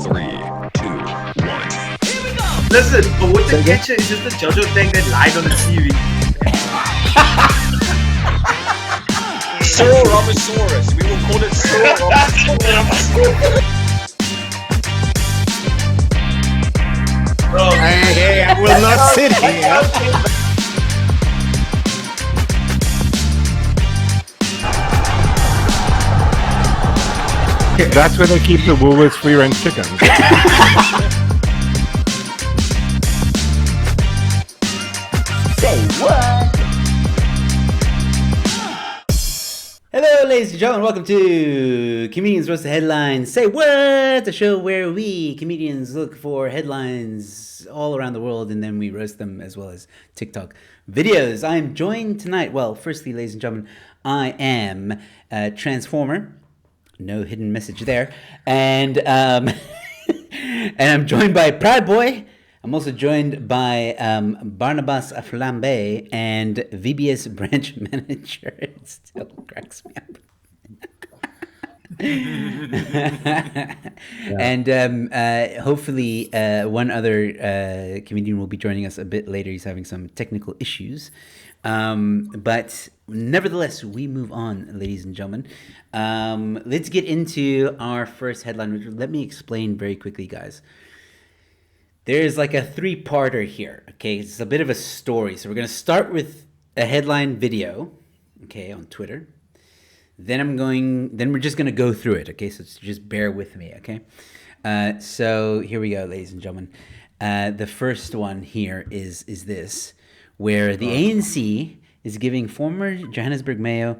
Three, two, one. Listen, but what the catcher is just the JoJo thing that lied on the TV. Sauromosaurus. We will call it Sauromosaurus. Hey, I will not sit here. That's where they keep the Woolworths free range chickens. Say what? Hello, ladies and gentlemen. Welcome to Comedians Roast the Headlines. Say what? The show where we comedians look for headlines all around the world and then we roast them as well as TikTok videos. I am joined tonight. Well, firstly, ladies and gentlemen, I am Transformer. No hidden message there. And and I'm joined by Proud Boy. I'm also joined by Barnabas Flambe and VBS branch manager. It still cracks me up. And hopefully one other comedian will be joining us a bit later. He's having some technical issues. But nevertheless, we move on, ladies and gentlemen. Let's get into our first headline. Let me explain very quickly, guys. There's like a three-parter here, okay? It's a bit of a story. So we're going to start with a headline video, okay, on Twitter. Then we're just going to go through it, okay? So just bear with me, okay? So here we go, ladies and gentlemen. The first one here is this, where the ANC is giving former Johannesburg Mayor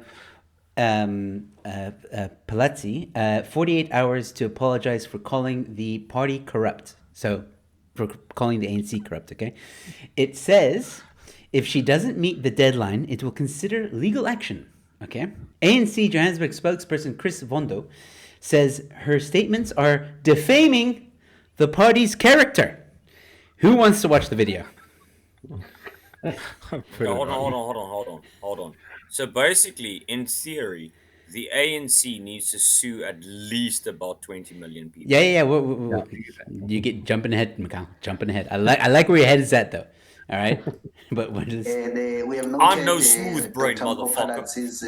Palazzi 48 hours to apologize for calling the party corrupt. So for calling the ANC corrupt, okay? It says if she doesn't meet the deadline, it will consider legal action, okay? ANC Johannesburg spokesperson Chris Vondo says her statements are defaming the party's character. Who wants to watch the video? Hold on. So basically, in theory, the ANC needs to sue at least about 20 million people. Yeah. You get jumping ahead, Mikhail. Jumping ahead. I like where your head is at, though. All right, but what is? We have noted, I'm no smooth brain Dr. motherfucker. Palazz's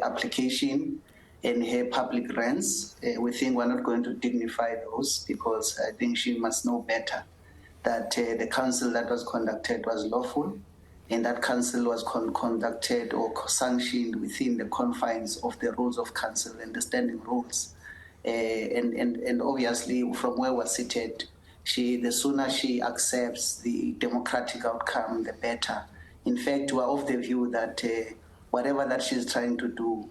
application and her public rants. We think we're not going to dignify those because I think she must know better that the council that was conducted was lawful, and that council was conducted or sanctioned within the confines of the rules of council and the standing rules. And obviously, from where we're seated, the sooner she accepts the democratic outcome, the better. In fact, we're of the view that whatever that she's trying to do,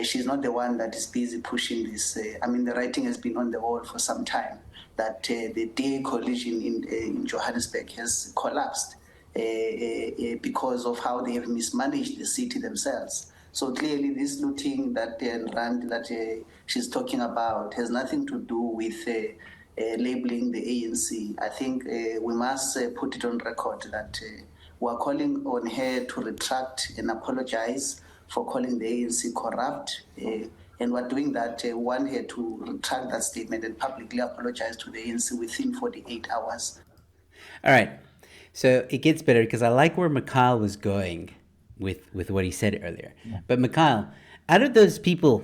she's not the one that is busy pushing this. The writing has been on the wall for some time that the DA coalition in Johannesburg has collapsed because of how they have mismanaged the city themselves. So clearly this looting that rant that she's talking about has nothing to do with labeling the ANC. I think we must put it on record that we're calling on her to retract and apologize for calling the ANC corrupt. And we're doing that. We want her to retract that statement and publicly apologize to the ANC within 48 hours. All right. So it gets better because I like where Mikhail was going with what he said earlier. Yeah. But Mikhail, out of those people,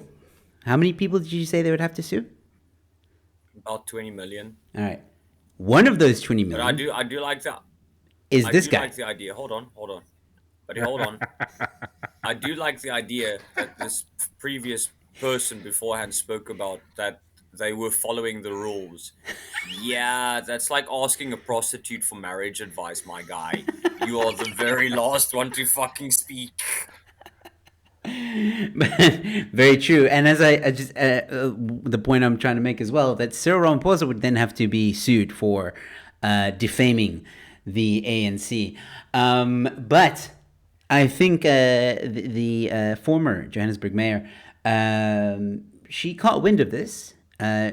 how many people did you say they would have to sue? About 20 million. All right. One of those 20 million. But I do like that. Is this guy? I do like the idea. Hold on. But hold on. I do like the idea that this previous person beforehand spoke about that they were following the rules. Yeah, that's like asking a prostitute for marriage advice, my guy. You are the very last one to fucking speak. Very true. And as I just the point I'm trying to make as well, that Cyril Ramaphosa would then have to be sued for defaming the ANC. But I think the former Johannesburg mayor, she caught wind of this.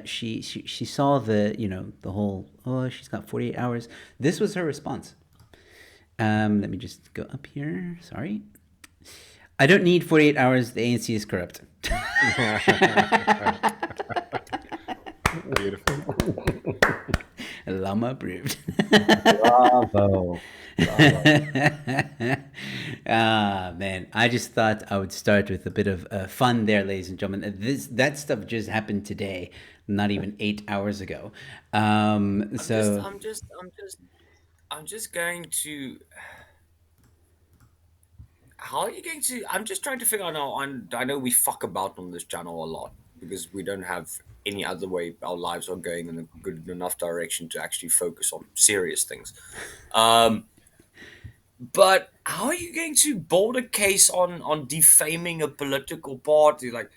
She saw the whole, she's got 48 hours. This was her response. Let me just go up here. Sorry. I don't need 48 hours. The ANC is corrupt. Beautiful. Obama approved. Bravo. Ah, man. I just thought I would start with a bit of fun there, ladies and gentlemen. That stuff just happened today, not even 8 hours ago. I'm just going to. How are you going to? I'm just trying to figure out now. I know we fuck about on this channel a lot because we don't have any other way our lives are going in a good enough direction to actually focus on serious things. But how are you going to build a case on defaming a political party? Like,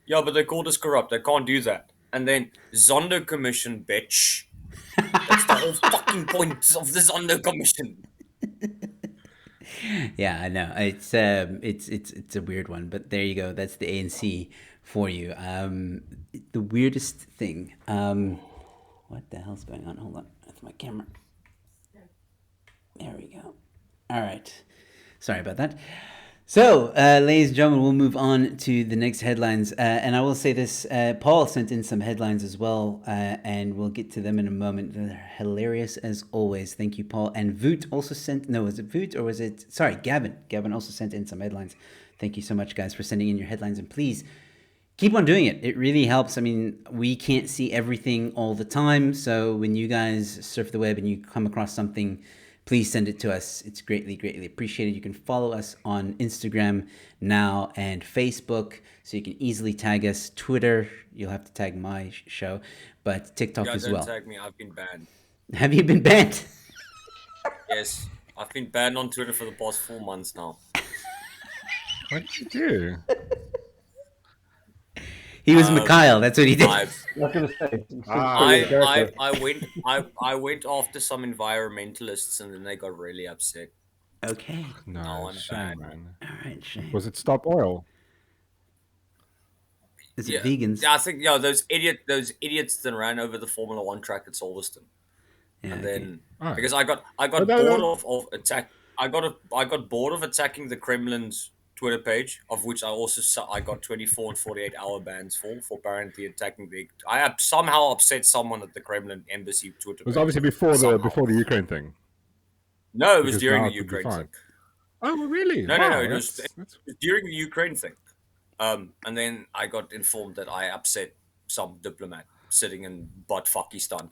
yeah, but they called us corrupt. They can't do that. And then Zondo Commission, bitch. That's the whole fucking point of the Zondo Commission. Yeah, I know. It's a weird one, but there you go. That's the ANC for you. The weirdest thing. What the hell's going on? Hold on. That's my camera. There we go. All right. Sorry about that. So, ladies and gentlemen, we'll move on to the next headlines. And I will say this, Paul sent in some headlines as well, and we'll get to them in a moment. They're hilarious as always. Thank you, Paul. And Voot also sent, no, was it Voot or was it, sorry, Gavin. Gavin also sent in some headlines. Thank you so much, guys, for sending in your headlines. And please, keep on doing it. It really helps. I mean, we can't see everything all the time. So when you guys surf the web and you come across something, please send it to us. It's greatly, greatly appreciated. You can follow us on Instagram now and Facebook, so you can easily tag us. Twitter, you'll have to tag my show, but TikTok as well. Don't tag me. I've been banned. Have you been banned? Yes, I've been banned on Twitter for the past 4 months now. What did you do? He was Mikhail. That's what he did. I was going to say. I went after some environmentalists and then they got really upset. Okay. No, Now I'm shame, banned. man. All right, shame. Was it Stop Oil? Is it vegans? Yeah, I think those idiots that ran over the Formula One track at Silverstone. Yeah, And okay. then Oh. because I got no, bored no. of attack. I got bored of attacking the Kremlin's Twitter page, of which I got 24 and 48 hour bans for apparently attacking the. I have somehow upset someone at the Kremlin embassy Twitter It was page. obviously before Somehow. the Ukraine thing. No, it was Because during now the it would be Ukraine fine. thing. Oh, well, really? No, Wow, it was that's- during the Ukraine thing. And then I got informed that I upset some diplomat sitting in Butt-Fuckistan.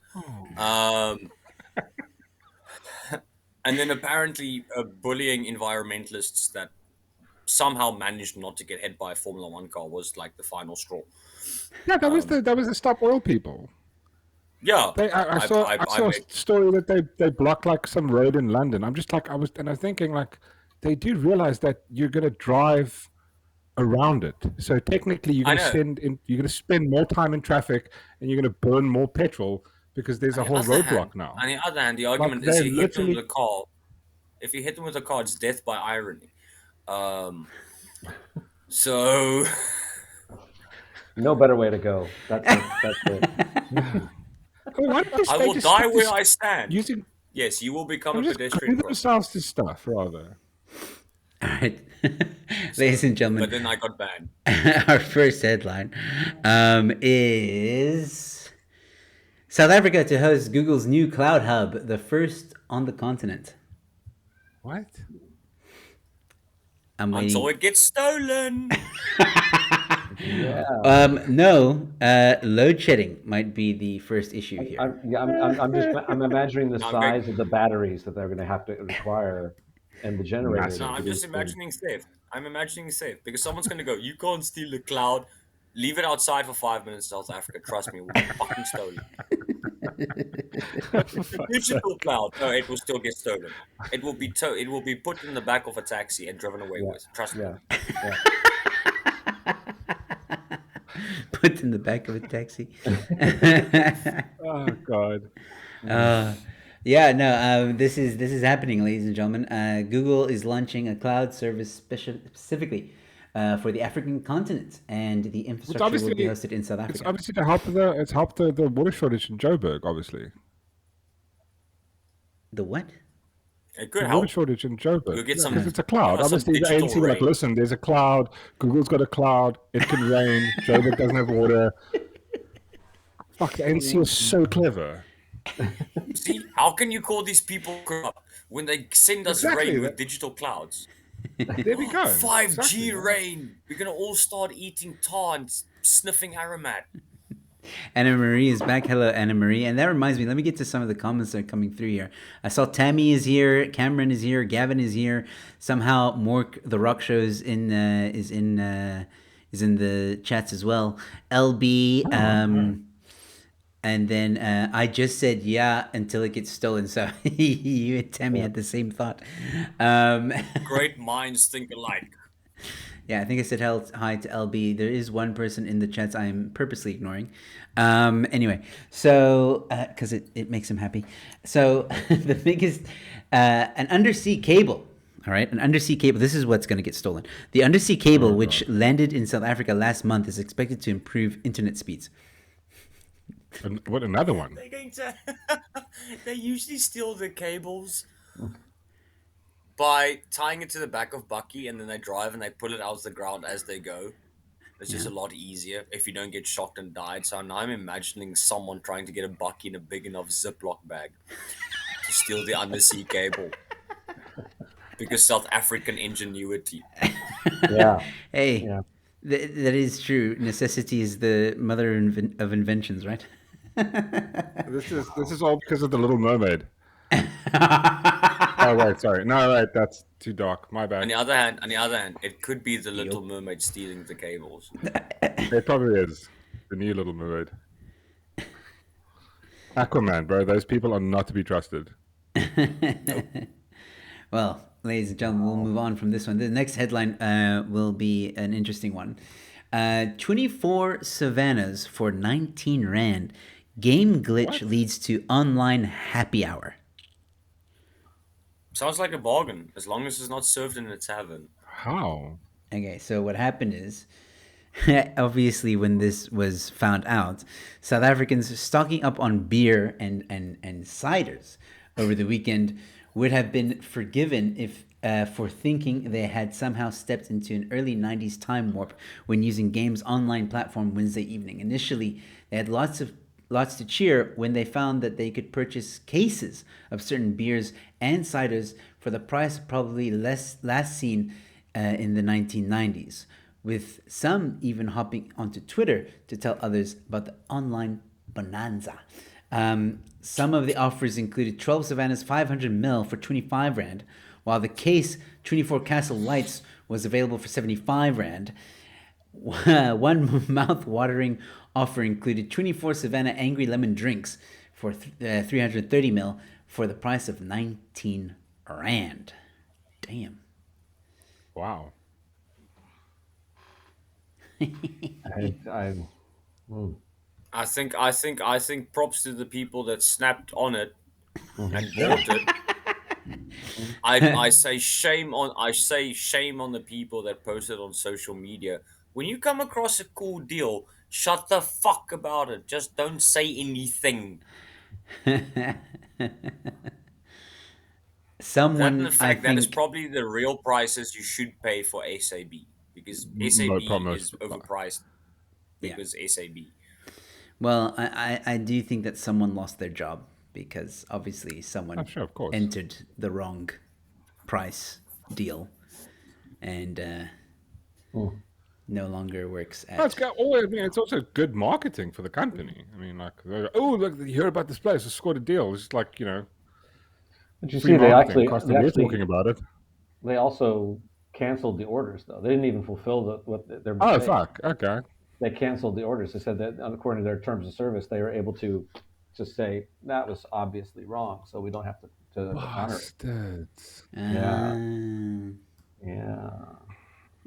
And then apparently bullying environmentalists that somehow managed not to get hit by a Formula One car was like the final straw. Yeah, that was the Stop Oil people. Yeah, I saw a story that they blocked like some road in London. I'm just like I was thinking like they do realize that you're gonna drive around it. So technically you're I gonna know. spend more time in traffic and you're gonna burn more petrol because there's a whole roadblock now. On the other hand, the argument is they're you hit them with literally- a car. If you hit them with a car, it's death by irony. So No better way to go. That's it. Why don't I they will just die stick where to I stand. using Yes, you will become a just pedestrian. glue themselves to stuff rather. All right. Ladies and gentlemen. But then I got banned. Our first headline is South Africa to host Google's new cloud hub, the first on the continent. What? I'm waiting. Until it gets stolen. Yeah. No, load shedding might be the first issue here. I'm imagining the No, I'm size of the batteries that they're going to have to require and the generators. No, I'm just imagining theft. I'm imagining theft because someone's going to go, you can't steal the cloud. Leave it outside for 5 minutes, South Africa. Trust me, it will be fucking stolen. Digital cloud. No, it will still get stolen. It will be it will be put in the back of a taxi and driven away with. Trust me. Yeah. Put in the back of a taxi. Oh God. Yeah, no, this is happening, ladies and gentlemen. Google is launching a cloud service specifically for the African continent, and the infrastructure will be hosted in South Africa. It's obviously to help the water shortage in Joburg, obviously. The what? It could The help. water shortage in Joburg. You'll get some- Because it's a cloud. some Obviously, the digital ANC were like, rain. listen, there's a cloud. Google's got a cloud. It can rain. Joburg doesn't have water. Fuck, the ANC is so clever. See, how can you call these people corrupt when they send us Exactly, rain with that- digital clouds? There we go. 5G Exactly, man. rain. We're gonna all start eating tar and sniffing aromat. Anna Marie is back. Hello, Anna Marie. And that reminds me, let me get to some of the comments that are coming through here. I saw Tammy is here, Cameron is here, Gavin is here. Somehow Mork the Rock Show is in the chats as well. LB, and then I just said yeah until it gets stolen. So you and Tammy had the same thought. Great minds think alike. Yeah, I think I said hi to LB. There is one person in the chats I'm purposely ignoring. Anyway, so because it makes him happy. So the thing is, an undersea cable. All right, an undersea cable. This is what's going to get stolen. The undersea cable, which landed in South Africa last month, is expected to improve internet speeds. What, another one? They're going to. They usually steal the cables by tying it to the back of Bucky, and then they drive and they pull it out of the ground as they go. It's just a lot easier if you don't get shocked and died. So now I'm imagining someone trying to get a Bucky in a big enough Ziploc bag to steal the undersea cable. Because South African ingenuity. Yeah. Hey, Yeah. that is true. Necessity is the mother of inventions, right? This is all because of the Little Mermaid. Oh wait, sorry. No, wait, that's too dark. My On bad. the other hand, it could be the Little Mermaid stealing the cables. It probably is the new Little Mermaid. Aquaman, bro. Those people are not to be trusted. Well, ladies and gentlemen, we'll move on from this one. The next headline will be an interesting one. 24 savannas for 19 Rand. Game glitch leads to online happy hour. Sounds like a bargain, as long as it's not served in a tavern. How? Okay, so what happened is, obviously, when this was found out, South Africans stocking up on beer and ciders over the weekend would have been forgiven if for thinking they had somehow stepped into an early 90s time warp when using game's online platform Wednesday evening. Initially, they had lots to cheer when they found that they could purchase cases of certain beers and ciders for the price probably last seen in the 1990s, with some even hopping onto Twitter to tell others about the online bonanza. Some of the offers included 12 Savannas 500ml for 25 Rand, while the case 24 Castle Lights was available for 75 Rand. One mouth-watering offer included 24 Savannah Angry Lemon drinks for 330ml for the price of 19 Rand. Damn. Wow. I think props to the people that snapped on it and bought it. I say shame on the people that posted on social media. When you come across a cool deal, shut the fuck about it. Just don't say anything. Someone, The I fact that is think, probably the real prices you should pay for SAB, because SAB promise. is overpriced because SAB. well, I do think that someone lost their job because obviously someone Oh, sure, of course. entered the wrong price deal and no longer works at... No, I mean, it's also good marketing for the company. I mean, like, oh, look, you heard about this place? I scored a deal. It's just like, you know, But you free see, they marketing. actually, Constantly talking about it. they also canceled the orders though. They didn't even fulfill their Oh, mistake. fuck. Okay. They canceled the orders. They said that according to their terms of service, they were able to just say that was obviously wrong, so we don't have to honor it. Bastards. Yeah.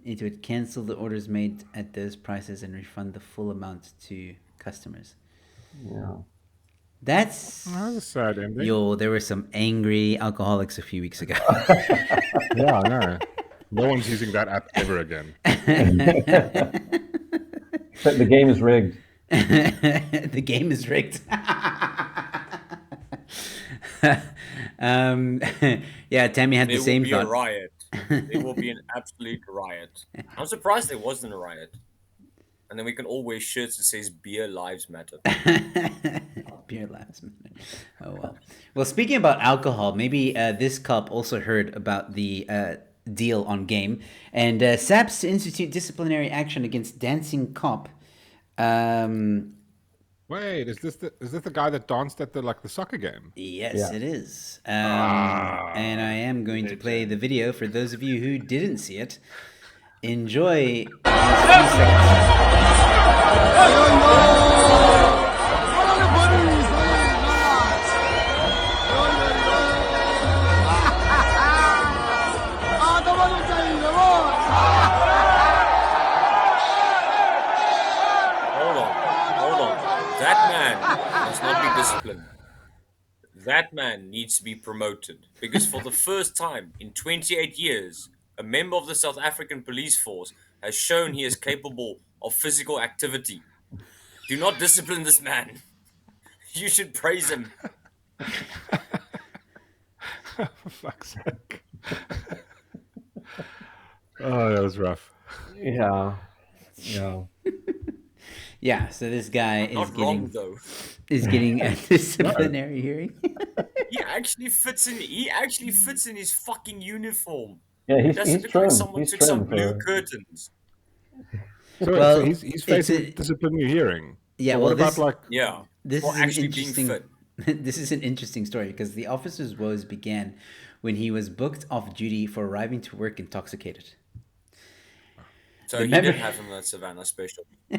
It would cancel the orders made at those prices and refund the full amount to customers. Yeah. That's... That was a sad ending. Yo, there were some angry alcoholics a few weeks ago. Yeah, I know. No one's using that app ever again. But the game is rigged. The game is rigged. Yeah, Tammy had the same There will thought. be a riot. There will be an absolute riot. I'm surprised there wasn't a riot. And then we can all wear shirts that says "Beer Lives Matter." Beer lives matter. Oh well. Well, speaking about alcohol, maybe this cop also heard about the deal on game, and SAPS to institute disciplinary action against dancing cop. Wait, is this the guy that danced at the soccer game? Yes, Yeah. it is. And I am going to play the video for those of you who didn't see it. Enjoy these few seconds. Hold on. That man must not be disciplined. That man needs to be promoted because for the first time in 28 years, a member of the South African police force has shown he is capable of physical activity. Do not discipline this man. You should praise him. For fuck's sake. Oh, that was rough. Yeah. Yeah, so this guy Not wrong though. is getting a disciplinary hearing. He actually fits in his fucking uniform. Yeah, It he's doesn't look trim. like someone He's took some trim blue for. curtains. So, Well, so he's it's facing a- disciplinary hearing. Yeah, But well, what about this- like? Yeah. This For is an actually being interesting. fit. This is an interesting story because the officer's woes began when he was booked off duty for arriving to work intoxicated. So The he member- did have him that Savannah special. He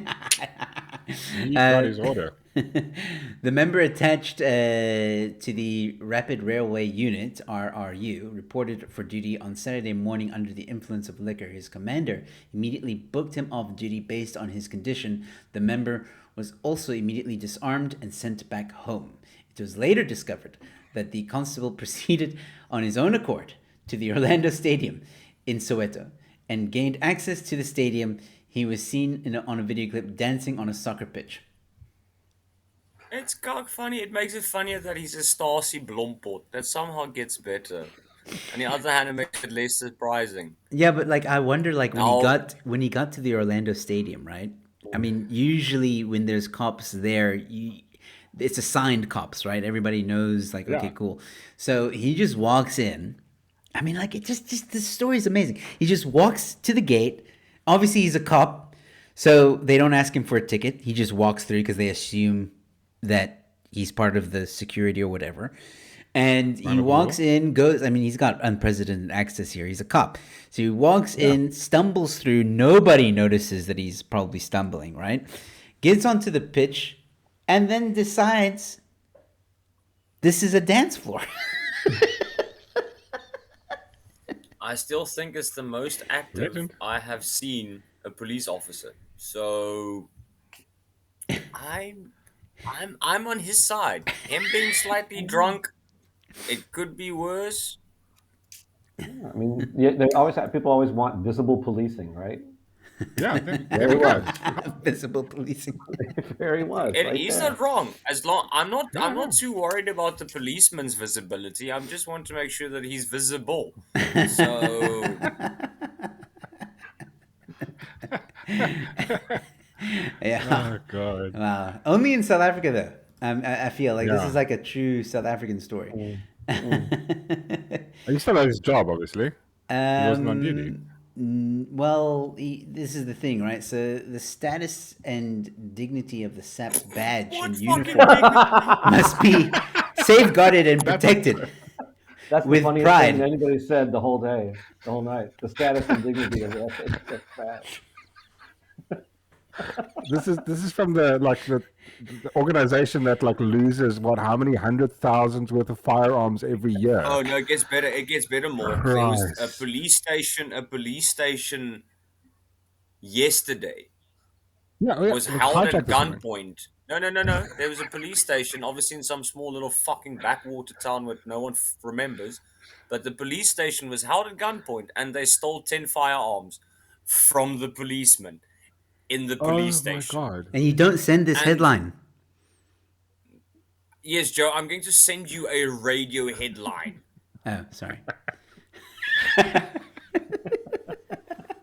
got his order. The member attached to the Rapid Railway Unit, RRU, reported for duty on Saturday morning under the influence of liquor. His commander immediately booked him off duty based on his condition. The member was also immediately disarmed and sent back home. It was later discovered that the constable proceeded on his own accord to the Orlando Stadium in Soweto and gained access to the stadium. He was seen on a video clip dancing on a soccer pitch. It's kind of funny. It makes it funnier that he's a Stasi Blompot. That somehow gets better. On the other hand, it makes it less surprising. Yeah, but like I wonder, like No. when he got to the Orlando Stadium, right? I mean, usually when there's cops there, it's assigned cops, right? Everybody knows, like, okay, Yeah. cool. So he just walks in. I mean, like, it just this story is amazing. He just walks to the gate. Obviously, he's a cop, so they don't ask him for a ticket. He just walks through because they assume that he's part of the security or whatever. And he walks in, goes. I mean, he's got unprecedented access here. He's a cop, so he walks in, stumbles through. Nobody notices that he's probably stumbling, right? Gets onto the pitch, and then decides this is a dance floor. I still think it's the most active Legend. I have seen a police officer. So I'm on his side. Him being slightly drunk, it could be worse. I mean, yeah, people always want visible policing, right? Yeah, there he was. Visible policing. There he was. And right he's there. not wrong. As long I'm not too worried about the policeman's visibility. I just want to make sure that he's visible. So Yeah. Oh god. Wow. Only in South Africa, though. I feel like this Yeah. is like a true South African story. He still had his job, obviously. He wasn't on duty. Well, this is the thing, right? So the status and dignity of the SAP's badge what and fucking uniform dignity? must be safeguarded and protected. That's the with funniest pride. thing anybody said the whole day, the whole night. The status and dignity of the badge. This is from the organization that loses how many 100,000 worth of firearms every year. Oh no, it gets better. It gets better more. There was a Christ. police station yesterday Yeah, was held at hijacked or something. gunpoint. No. There was a police station, obviously in some small little fucking backwater town where no one remembers. But the police station was held at gunpoint, and they stole 10 firearms from the policeman in the police station. Oh my god. And you don't send this And- headline. Yes, Joe, I'm going to send you a radio headline. Oh, sorry.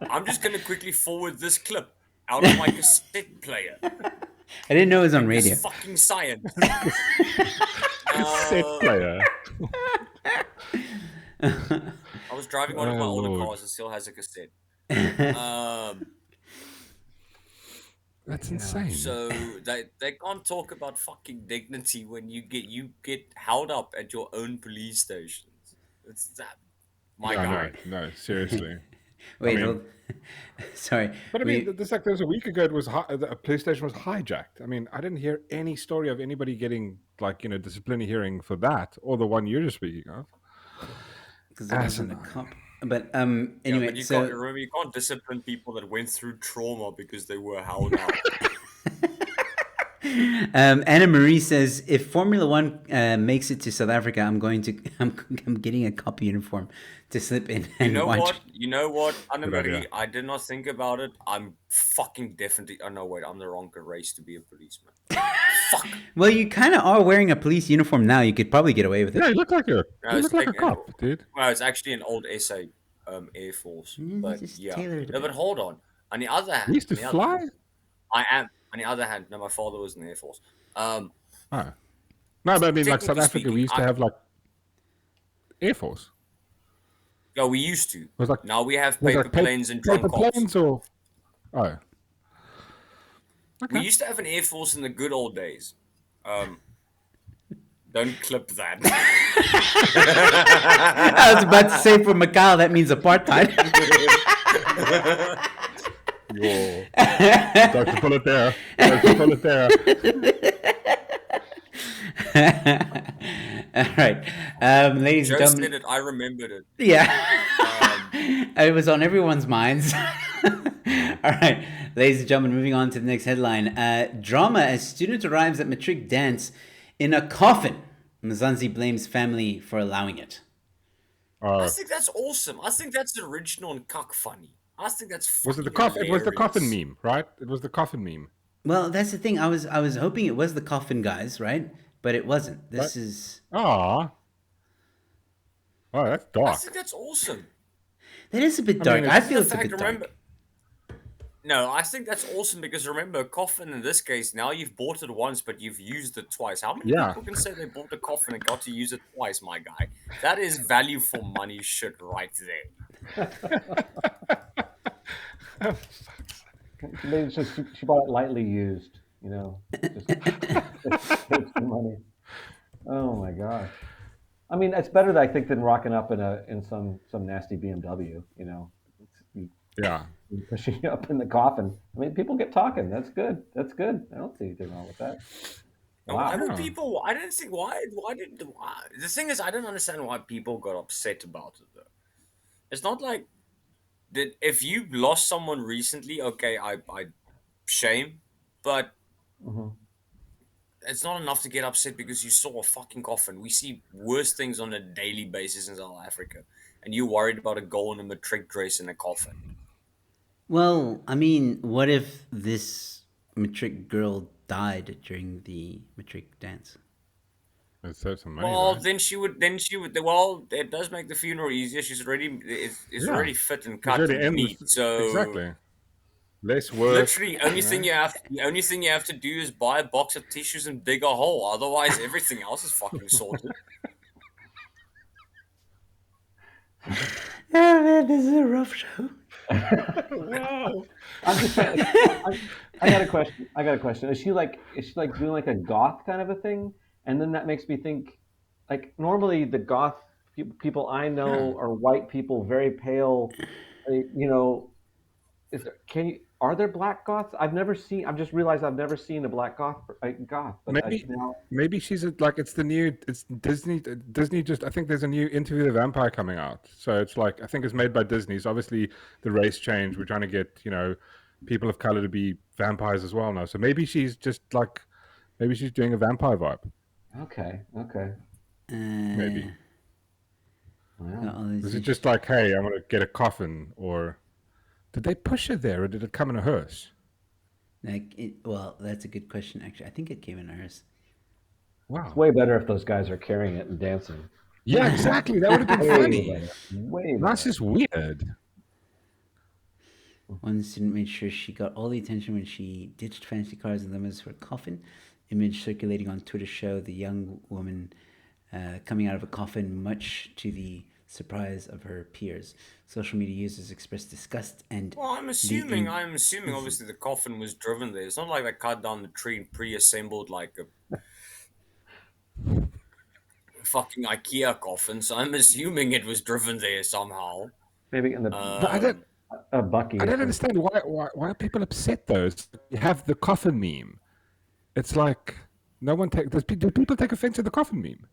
I'm just going to quickly forward this clip. out of my cassette player. I didn't know it was on radio. It's fucking science. Cassette player. I was driving one of my Oh, older Lord. cars that still has a cassette. That's insane. So they can't talk about fucking dignity when you get held up at your own police stations. It's that, my guy. No, seriously. Wait, mean- hold. Sorry. But I we- mean, this like there was a week ago. It was a police station was hijacked. I mean, I didn't hear any story of anybody getting disciplinary hearing for that, or the one you're just speaking of. because it wasn't a asinine. cop. But Yeah, anyway, but you so can't remember. You can't discipline people that went through trauma because they were held up. Anna Marie says, if Formula One makes it to South Africa, I'm getting a copy uniform to slip in and watch. You know what, Anna Good idea. Marie? I did not think about it. I'm fucking definitely. Oh no, wait, I'm the wrong race to be a policeman. Fuck. Well, you kind of are wearing a police uniform now. You could probably get away with it. Yeah, you look like a it's like- cop, dude. Well, it's actually an old SA Air Force, but just yeah. tailor it a No, but bit. hold on. On the other hand, You used to on the fly? Other, I am. On the other hand, no, my father was in the Air Force. Oh. No, but I mean, like South Technically Africa, we speaking, used to have like Air Force. Yeah, we used to. Was like Now we have was paper like planes and drunk paper cops. planes or oh. We used to have an Air Force in the good old days. Don't clip that. I was about to say for Macau, that means apartheid. Whoa. Dr. Bullet there. Dr. Bullet there. All right, ladies Joe and said gentlemen. it. I remembered it. Yeah. It was on everyone's minds. All right, ladies and gentlemen, moving on to the next headline. Drama as student arrives at matric dance in a coffin. Mzansi blames family for allowing it. I think that's awesome. I think that's original and cock funny. I think that's Was it the fucking coffin? It was the coffin hilarious. meme, right? It was the coffin meme. Well, that's the thing. I was hoping it was the coffin guys, right? But it wasn't. This What? is Ah. Oh, that's I dark. think that's awesome. that is a bit I dark. mean, I it's- feel In it's a fact, bit remember. dark. No, I think that's awesome because remember, a coffin in this case, now you've bought it once, but you've used it twice. How many Yeah. people can say they bought a coffin and got to use it twice, my guy? That is value for money shit right there. Maybe it's just she bought it lightly used, just save some money. Oh my gosh! I mean, it's better, I think, than rocking up in some nasty BMW. Yeah. Pushing up in the coffin. I mean, people get talking. That's good. That's good. I don't see anything wrong with that. And Why Wow. would people? I didn't think why. The thing is, I don't understand why people got upset about it though. It's not like that. If you lost someone recently, okay, I shame, but Mhm. it's not enough to get upset because you saw a fucking coffin. We see worse things on a daily basis in South Africa, and you worried about a girl in a matric dress in a coffin. Well, I mean, what if this matric girl died during the matric dance? Let's save some money. Well, right? then she would. Well, it does make the funeral easier. She's already. It's Yeah. already fit and It's cut already and in the- neat. So Exactly. Less work. literally, the only thing you have to do is buy a box of tissues and dig a hole. Otherwise, everything else is fucking sorted. Oh man, this is a rough show. Wow. I'm just saying, I got a question. Is she like doing like a goth kind of a thing? And then that makes me think, like, normally the goth people I know are white people, very pale. Are there black goths? I've just realized I've never seen a black goth. But Maybe she's it's the new. It's Disney. Disney just. I think there's a new Interview with the Vampire coming out. So it's like I think it's made by Disney. So obviously the race change. We're trying to get people of color to be vampires as well now. So maybe she's just like, maybe she's doing a vampire vibe. Okay. Maybe. Wow. Is it just like, hey, I want to get a coffin, or did they push her there, or did it come in a hearse? Well, that's a good question. Actually, I think it came in ours. Wow. It's way better if those guys are carrying it and dancing. Yeah, exactly. That would have been Way funny. better. Way That's better. just weird. One student made sure she got all the attention when she ditched fancy cars and limos for a coffin. Image circulating on Twitter show the young woman coming out of a coffin, much to the surprise of her peers. Social media users expressed disgust and Well, I'm assuming obviously the coffin was driven there. It's not like they cut down the tree and pre-assembled like a fucking IKEA coffin. So I'm assuming it was driven there somehow. Maybe in the I don't, Bucky. I don't understand why are people upset though? You have the coffin meme. It's like no one do people take offense at the coffin meme?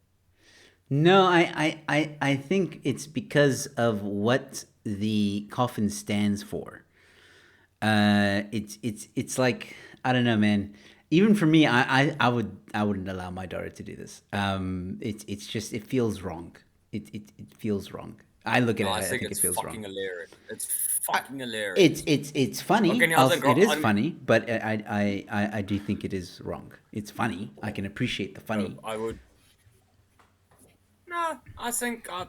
No, I think it's because of what the coffin stands for. It's like, I don't know, man. Even for me, I wouldn't allow my daughter to do this. It's just, it feels wrong. It feels wrong. I look at No, it, I I think think it's it feels fucking wrong. hilarious. It's fucking hilarious. It's funny. Okay, now It is I'm- funny, but I do think it is wrong. It's funny. I can appreciate the funny. I would. No, I think I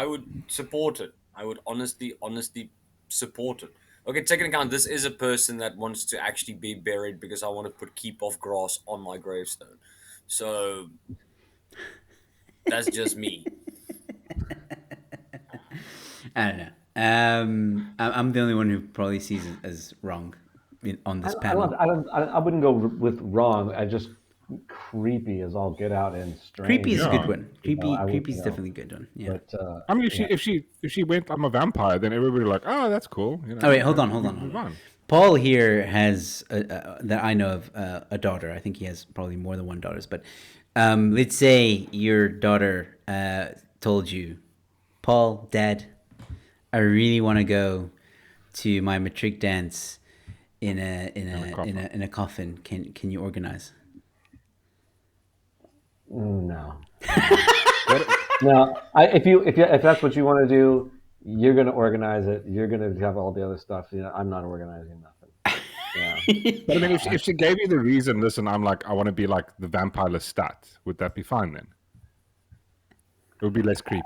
would support it. I would honestly support it. Okay, take into account this is a person that wants to actually be buried because I want to put keep off grass on my gravestone. So that's just me. I don't know. I'm the only one who probably sees it as wrong on this panel. I wouldn't go with wrong. I just creepy as all get out and strange. Creepy is a Yeah. good one. Creepy is definitely a good one. Yeah. But I mean, if she went, I'm a vampire, then everybody would like, oh, that's cool. You know, Oh wait, hold on. move on. Paul here has that I know of a daughter. I think he has probably more than one daughter. But let's say your daughter told you, Paul, Dad, I really want to go to my matric dance in a coffin. Can you organize? no, no. If that's what you want to do, you're going to organize it. You're going to have all the other stuff. You know, I'm not organizing nothing. Yeah. But I mean, if she gave you the reason, listen, I'm like, I want to be like the vampire Lestat, would that be fine then? It would be less creepy.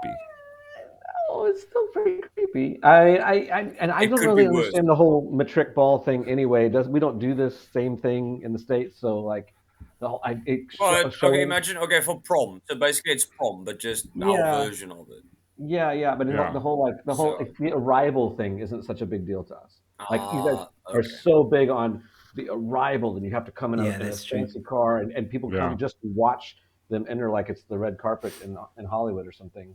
Oh, it's still pretty creepy. I It don't could really be worse. understand the whole matric ball thing anyway. We don't do this same thing in the States, so like the whole Okay, imagine for prom. So basically, it's prom, but just our Yeah. version of it. Yeah, but Yeah. the whole So- the arrival thing isn't such a big deal to us. Like you guys are Okay. so big on the arrival, and you have to come in Yeah, a that's true. fancy car, and people Yeah. come just to watch them enter like it's the red carpet in Hollywood or something.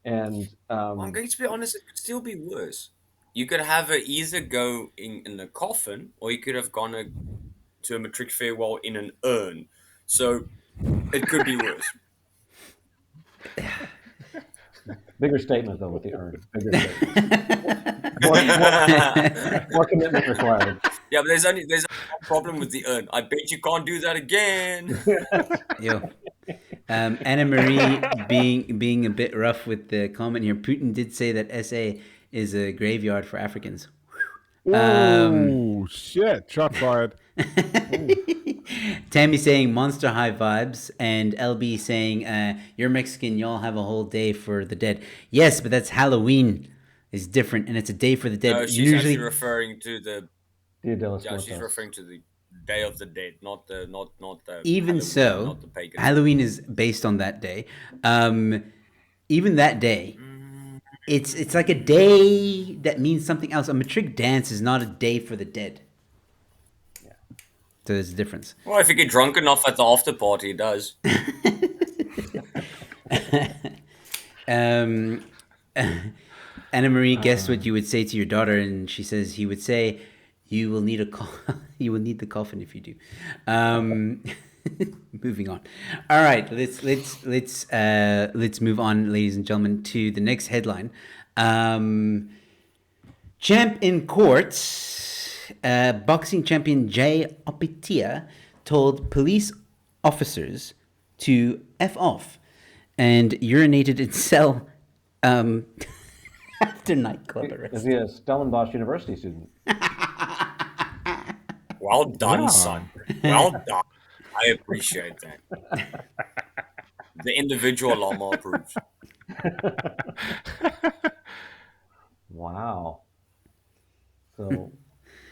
And I'm going to be honest, it could still be worse. You could have her either go in a coffin, or you could have gone to a matric farewell in an urn. So it could be worse. bigger statement though with the urn. Bigger statement. More commitment required. Yeah, but there's a problem with the urn. I bet you can't do that again. Yo. Anna Marie being a bit rough with the comment here. Putin did say that SA is a graveyard for Africans. Oh shit! Shot fired. Tammy saying Monster High vibes, and LB saying you're Mexican, y'all have a whole day for the dead. Yes, but that's Halloween is different, and it's a day for the dead. No, she's Usually, actually referring to the Dia de los yeah, she's Muertos. referring to the Day of the Dead, not the even Halloween, so, not the pagan. Halloween is based on that day. Even that day, it's like a day that means something else. A matric dance is not a day for the dead. Yeah. So there's a difference. Well, if you get drunk enough at the after party, it does. Anna Marie guessed what you would say to your daughter, and she says he would say, "You will need you will need the coffin if you do." Moving on. All right, let's move on, ladies and gentlemen, to the next headline. Champ in court. Boxing champion Jay Opitia told police officers to F off and urinated in cell after nightclub arrest. Is he a Stellenbosch University student? Well done, Yeah. son. Well done. I appreciate that. The individual Lama approves. Wow.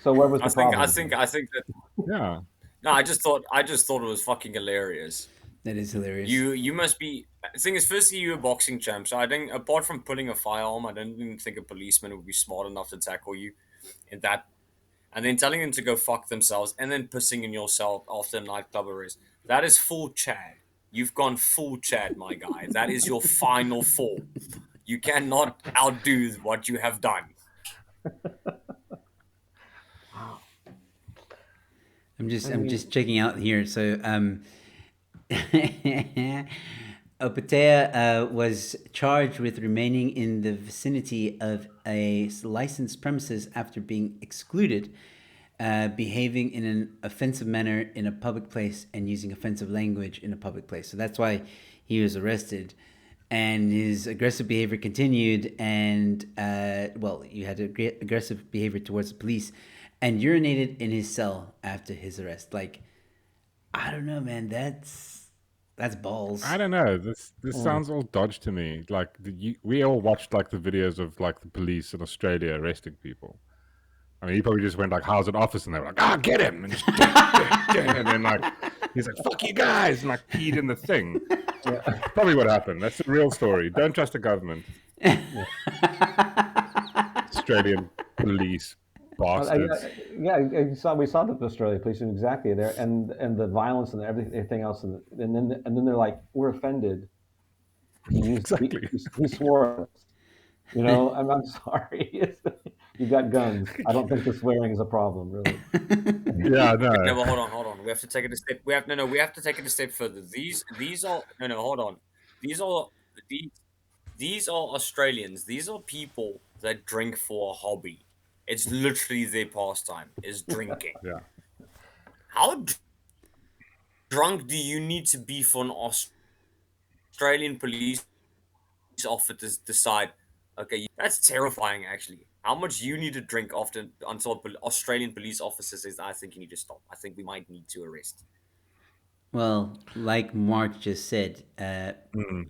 So where was the problem? I think that. Yeah. No, I just thought it was fucking hilarious. That is hilarious. You must be. The thing is, firstly, you're a boxing champ, so I think apart from pulling a firearm, I don't even think a policeman would be smart enough to tackle you in that. And then telling them to go fuck themselves, and then pissing in yourself after a nightclub arrest. That is full Chad. You've gone full Chad, my guy. That is your final form. You cannot outdo what you have done. I'm just checking out here. So Opatea was charged with remaining in the vicinity of a licensed premises after being excluded, behaving in an offensive manner in a public place, and using offensive language in a public place. So that's why he was arrested. And his aggressive behavior continued, and you had aggressive behavior towards the police, and urinated in his cell after his arrest. Like, I don't know, man. That's balls. I don't know. This sounds all dodge to me. Like we all watched like the videos of like the police in Australia arresting people. I mean, he probably just went like, "How's an office?" And they were like, "Ah, get him!" And, just, and then like he's like, "Fuck you guys!" and like peed in the thing. Yeah. Probably what happened. That's the real story. Don't trust the government. Australian police bastards. We saw the Australian police exactly there, and the violence and everything else, and then they're like, "We're offended." Exactly. He swore at us. You know, I'm sorry. You got guns. I don't think the swearing is a problem, really. Yeah, no. No, well, hold on. We have to take it a step. We have to take it a step further. These are hold on. These are Australians. These are people that drink for a hobby. It's literally their pastime is drinking. Yeah. How drunk do you need to be for an Australian police officer to decide? Okay, that's terrifying. Actually, how much you need to drink until Australian police officer says, "I think you need to stop. I think we might need to arrest." Well, like Mark just said,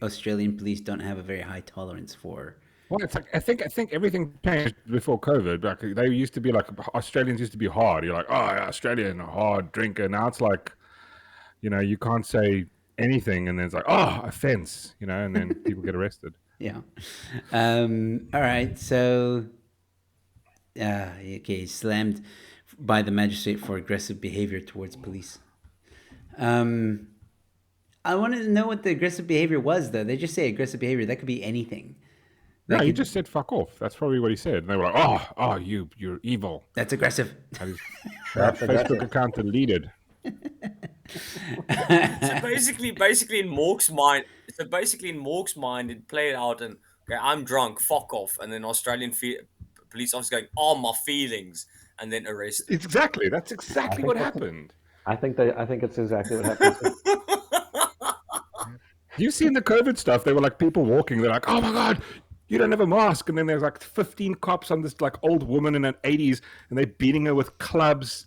Australian police don't have a very high tolerance for. Well, it's like I think everything changed before COVID. Like they used to be like Australians used to be hard. You're like, oh, Australian, a hard drinker. Now it's like, you can't say anything, and then it's like, oh, offense, and then people get arrested. Yeah. All right. So, okay, slammed by the magistrate for aggressive behavior towards police. I wanted to know what the aggressive behavior was, though. They just say aggressive behavior. That could be anything. No, he just said "fuck off." That's probably what he said. And they were like, "Oh, you're evil." That's aggressive. That Facebook account deleted. So basically in Mork's mind, it played out and okay, I'm drunk, fuck off, and then Australian police officer going, "Oh, my feelings," and then arrested. Exactly. That's exactly what happened. I think it's exactly what happened. You've seen the COVID stuff. They were like people walking. They're like, "Oh my god, you don't have a mask," and then there's like 15 cops on this like old woman in her 80s, and they're beating her with clubs.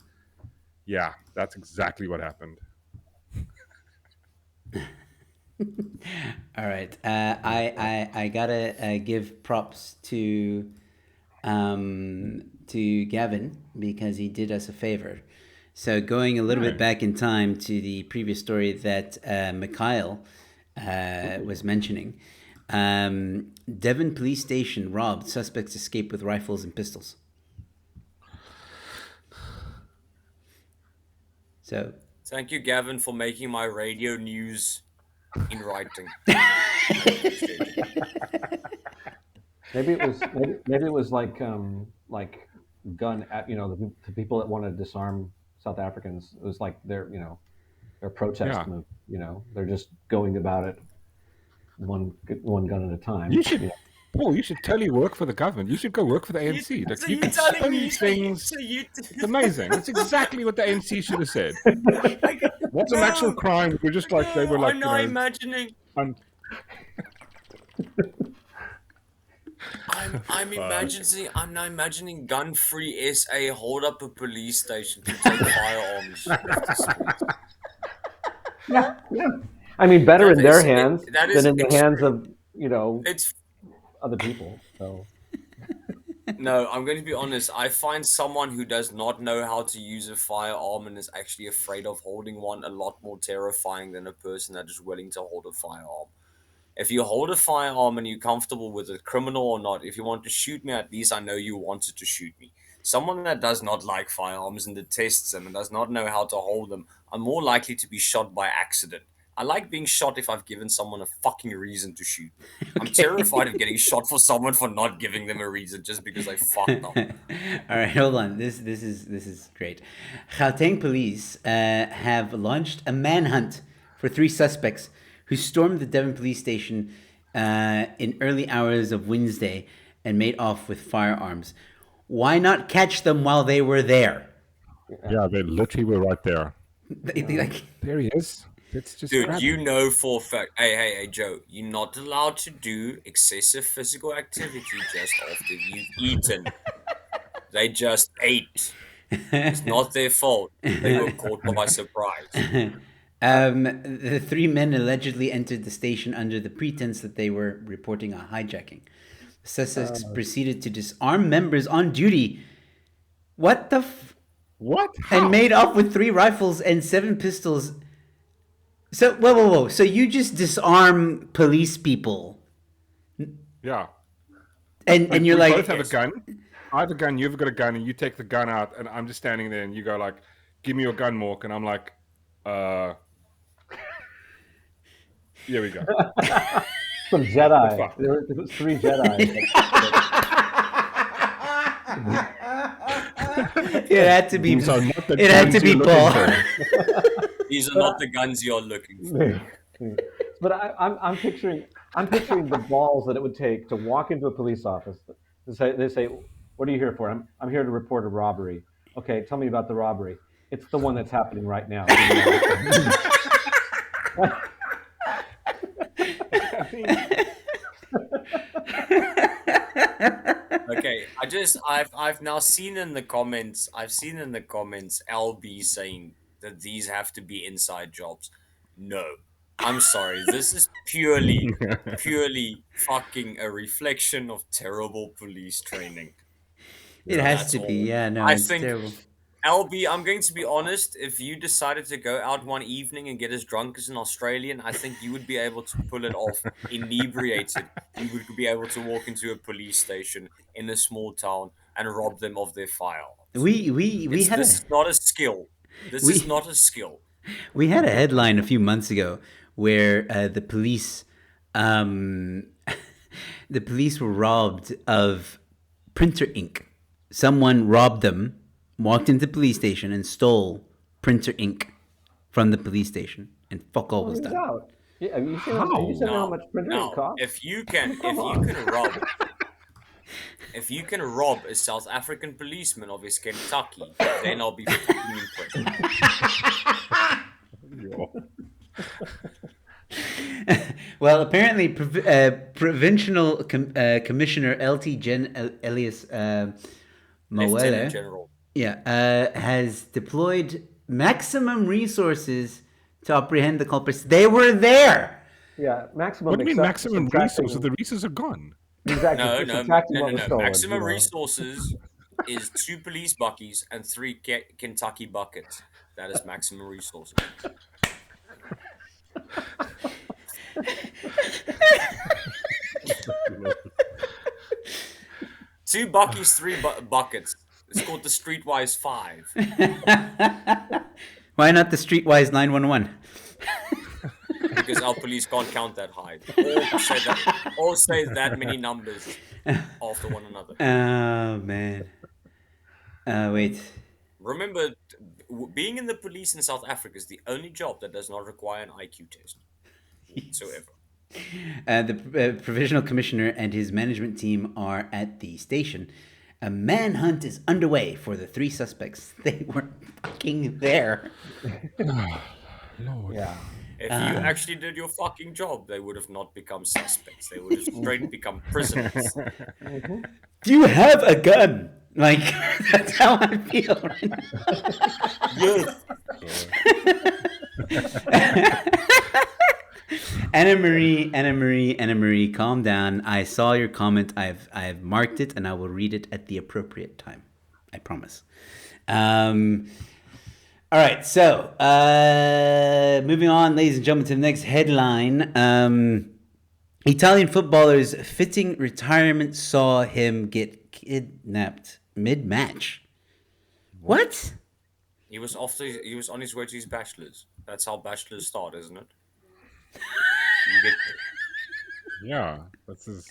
Yeah, that's exactly what happened. All right. I gotta give props to Gavin because he did us a favor. So going a little bit back in time to the previous story that Mikhail was mentioning, Devon Police Station robbed. Suspects escape with rifles and pistols. So thank you, Gavin, for making my radio news in writing. Maybe it was like gun at the people that want to disarm South Africans. It was like their protest move. They're just going about it one gun at a time. Paul, you should totally work for the government. You should go work for the ANC. You can spin things. It's amazing. That's exactly what the ANC should have said. What's an actual crime? We're just like they were like. I'm now imagining. I'm now imagining gun-free SA hold up a police station to take firearms. Yeah. I mean, better in their hands than in the hands of It's other people. So No, I'm going to be honest. I find someone who does not know how to use a firearm and is actually afraid of holding one a lot more terrifying than a person that is willing to hold a firearm. If you hold a firearm and you're comfortable with it, criminal or not, if you want to shoot me, at least I know you wanted to shoot me. Someone that does not like firearms and detests them and does not know how to hold them are more likely to be shot by accident. I like being shot if I've given someone a fucking reason to shoot me. I'm terrified of getting shot for someone for not giving them a reason just because I fucked up. All right, hold on. This is great. Gauteng police have launched a manhunt for 3 suspects who stormed the Devon police station in early hours of Wednesday and made off with firearms. Why not catch them while they were there? Yeah, they literally were right there. Like, There he is. Let's just Dude, grab you him. know for a fact. Hey, Joe, you're not allowed to do excessive physical activity just after you've eaten. They just ate. It's not their fault. They were caught by surprise. the 3 men allegedly entered the station under the pretense that they were reporting a hijacking. The suspects proceeded to disarm members on duty. What the What? and How? made off with 3 rifles and 7 pistols. So whoa. So you just disarm police people, Yeah. and you're we like, both have a gun. I have a gun, you've got a gun, and you take the gun out, and I'm just standing there, and you go like, "Give me your gun, Mork," and I'm like, here we go. Some Jedi. fuck? There was 3 Jedi. it had to be, These are not the it had to guns be you're looking Paul. for. These are not the guns you're looking for. But I'm picturing the balls that it would take to walk into a police office. They say, "What are you here for?" I'm here to report a robbery. Okay, tell me about the robbery. It's the one that's happening right now. Okay, I've now seen in the comments. I've seen in the comments LB saying that these have to be inside jobs. No, I'm sorry. This is purely fucking a reflection of terrible police training. It has That's to be. all. Yeah, no, I it's think terrible. LB, I'm going to be honest. If you decided to go out one evening and get as drunk as an Australian, I think you would be able to pull it off inebriated. You would be able to walk into a police station in a small town and rob them of their firearms. We had This is not a skill. This We- is not a skill. We had a headline a few months ago where the police, the police were robbed of printer ink. Someone robbed them, walked into the police station, and stole printer ink from the police station, and fuck all was He's done. out. Yeah, you seen how much printer it Now, costs? if you can rob a South African policeman of his Kentucky, then I'll be fucking impressed. Well, apparently, Provincial Commissioner LT Elias Lieutenant Mawele, General. has deployed maximum resources to apprehend the culprits. They were there. Yeah, maximum. What do you mean except maximum subtracting- resources? The resources are gone. Exactly. No, just no, subtracting no, what no, was no. stolen, Maximum you know. resources is 2 police buckies and 3 Kentucky buckets. That is maximum resources. Two buckies, 3 buckets. It's called the Streetwise 5. Why not the Streetwise 911? Because our police can't count that high. Or say that many numbers after one another. Oh man. Wait. Remember, being in the police in South Africa is the only job that does not require an IQ test whatsoever. The provisional commissioner and his management team are at the station. A manhunt is underway for the 3 suspects. They were fucking there. Lord. Yeah. If you actually did your fucking job, they would have not become suspects. They would have straight become prisoners. Do you have a gun? Like, that's how I feel right now. Yes. Anna Marie, calm down. I saw your comment. I've marked it, and I will read it at the appropriate time. I promise. All right, so moving on, ladies and gentlemen, to the next headline. Italian footballer's fitting retirement saw him get kidnapped mid-match. What? He was on his way to his bachelor's. That's how bachelors start, isn't it? You get Yeah, that's his.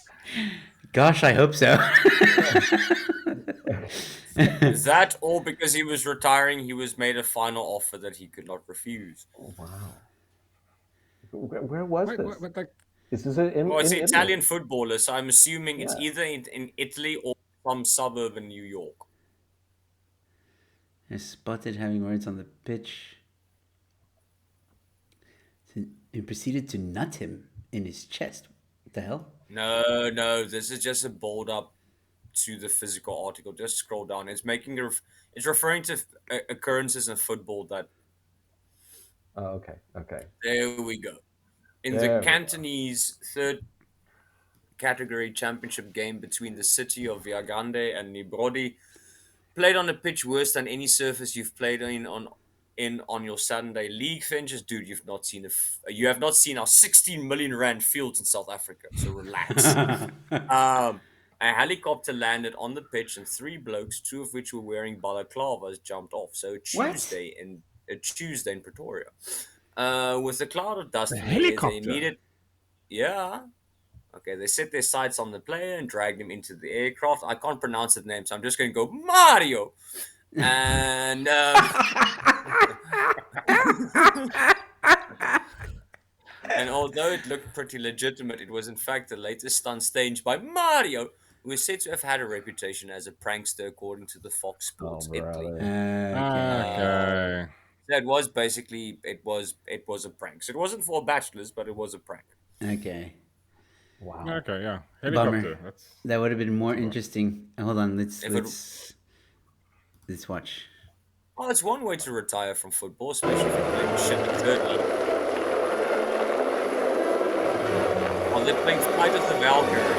Gosh, I hope so. that, or because he was retiring, he was made a final offer that he could not refuse. Oh, wow. Where was Wait, this? like, Is this in? Well, it's in an Italy? Italian footballer, so I'm assuming it's Yeah. either in Italy or some suburb in New York. Is spotted having words on the pitch. He proceeded to nut him in his chest. What the hell? No, this is just a build up to the physical article. Just scroll down. It's it's referring to occurrences in football that. Oh, okay. There we go. In There the we go. Cantonese third category championship game between the city of Viagande and Nibrodi, played on a pitch worse than any surface you've played on your Saturday league finishes, dude. You have not seen our 16 million rand fields in South Africa, so relax. A helicopter landed on the pitch and 3 blokes, 2 of which were wearing balaclavas, jumped off. So Tuesday in Pretoria, with a cloud of dust, The in the air, they helicopter? needed, yeah. Okay, they set their sights on the player and dragged him into the aircraft. I can't pronounce his name, so I'm just going to go Mario. And and although it looked pretty legitimate, it was in fact the latest stunt staged by Mario, who is said to have had a reputation as a prankster, according to the Fox Sports Italy. brother. Okay. That was basically it was a prank. So it wasn't for bachelors, but it was a prank. Okay. Wow. Okay, yeah. Bummer. Helicopter. That's That would have been more interesting. Hold on, If it- let's watch. Well, it's one way to retire from football, especially if you're playing shit in third league. Well, they're playing Flight of the Valkyrie.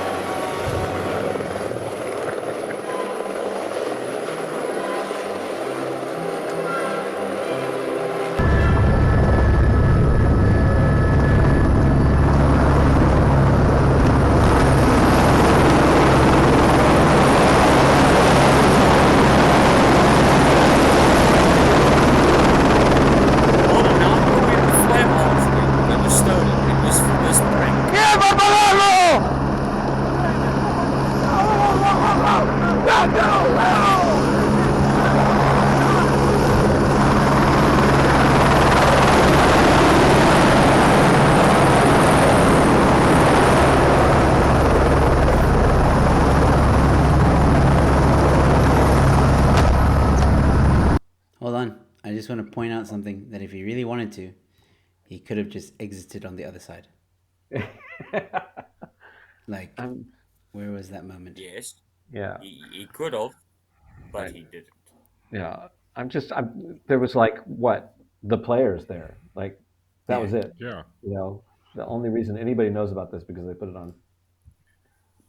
Hold on, now I'm looking at the fireballs that was stolen. It was for this prank. Hold on. I just want to point out something that if he really wanted to, he could have just exited on the other side. Like, where was that moment? Yes, Yeah. he could have, but he didn't. Yeah. There was like what? The players there. Like that was it. yeah. You know, the only reason anybody knows about this because they put it on.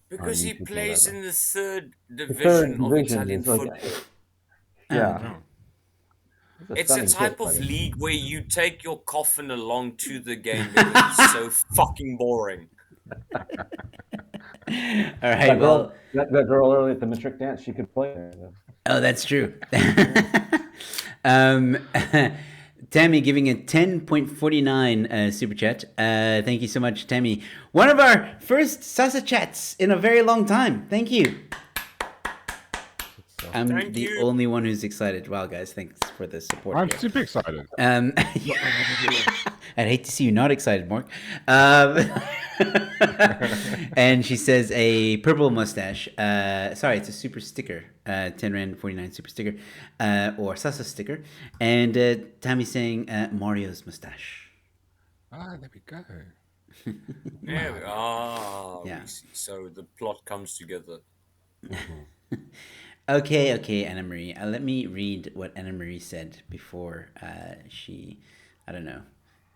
Because he YouTube or plays whatever. in the third The division third of division Italian is like, football. yeah. No. It's a stunning type kick, of buddy. league where you take your coffin along to the game because it's so fucking boring. All right. That Well, girl, that girl earlier at the Matric dance, she could play there. oh, that's true. Tammy giving a 10.49 super chat. Thank you so much, Tammy. One of our first Sasa chats in a very long time. Thank you. I'm Thank the you. only one who's excited. Wow, guys, thanks for the support. I'm here. super excited. I'd hate to see you not excited, Mark. And she says a purple mustache. Sorry, it's a super sticker. 10 Rand 49 super sticker. Or Sasa sticker. And Tammy saying Mario's mustache. Ah, there we go. There we are. Yeah. We see. So the plot comes together. Okay, Anna Marie. Let me read what Anna Marie said before she, I don't know,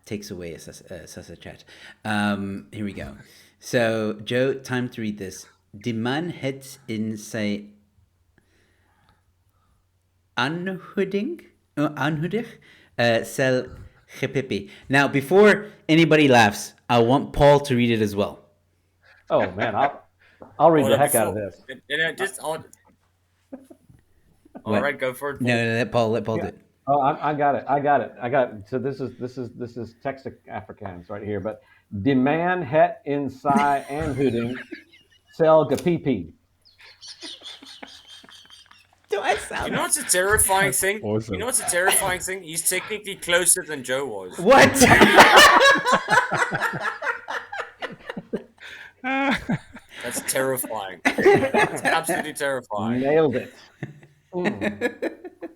takes away a Sasa chat. Here we go. So, Joe, time to read this. Die man het in sy aanhouding sel gepipi. Now, before anybody laughs, I want Paul to read it as well. Oh man, I'll read Hold the on, heck out of before- this. All right, go for it. No, let Paul do it. Oh, I got it. So this is Texas Afrikaans right here. But die man het in sy aanhouding sel gepipi. Do I sound? You know what's a terrifying thing? Awesome. You know what's a terrifying thing? He's technically closer than Joe was. What? That's terrifying. That's absolutely terrifying. Nailed it.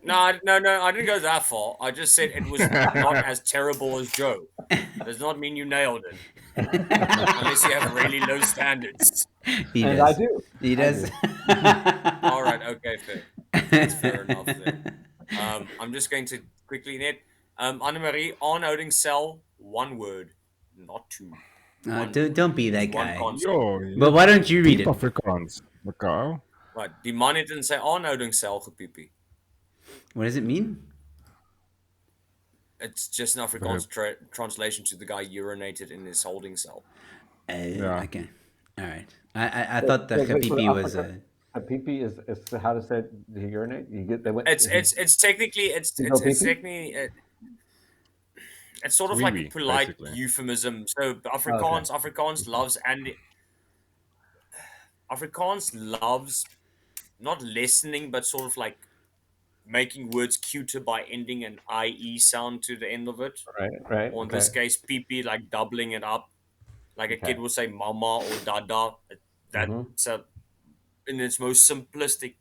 No, I didn't go that far. I just said it was not as terrible as Joe. That does not mean you nailed it. Unless you have really low standards. He And does. I do. He does. All right, okay, fair. That's fair enough then. I'm just going to quickly net. Annemarie, aanhouding cell, one word, not two. Don't be that One guy. concept. Yo, But why don't you read it? Afrikaans, mekaar. Right, die man het in sy aanhouding cel gepiepie. What does it mean? It's just an Afrikaans translation to the guy urinated in his holding cell. Okay. All right. I thought the Wait, so Habibi was A pee is how to say the urinate. You get that. It's technically it's technically it's sort of like a Wee-wee, polite basically. euphemism. So Afrikaans loves not lessening, but sort of like making words cuter by ending an IE sound to the end of it. right. Or in this case, PP, like doubling it up. Like a kid will say mama or dada. That's in its most simplistic,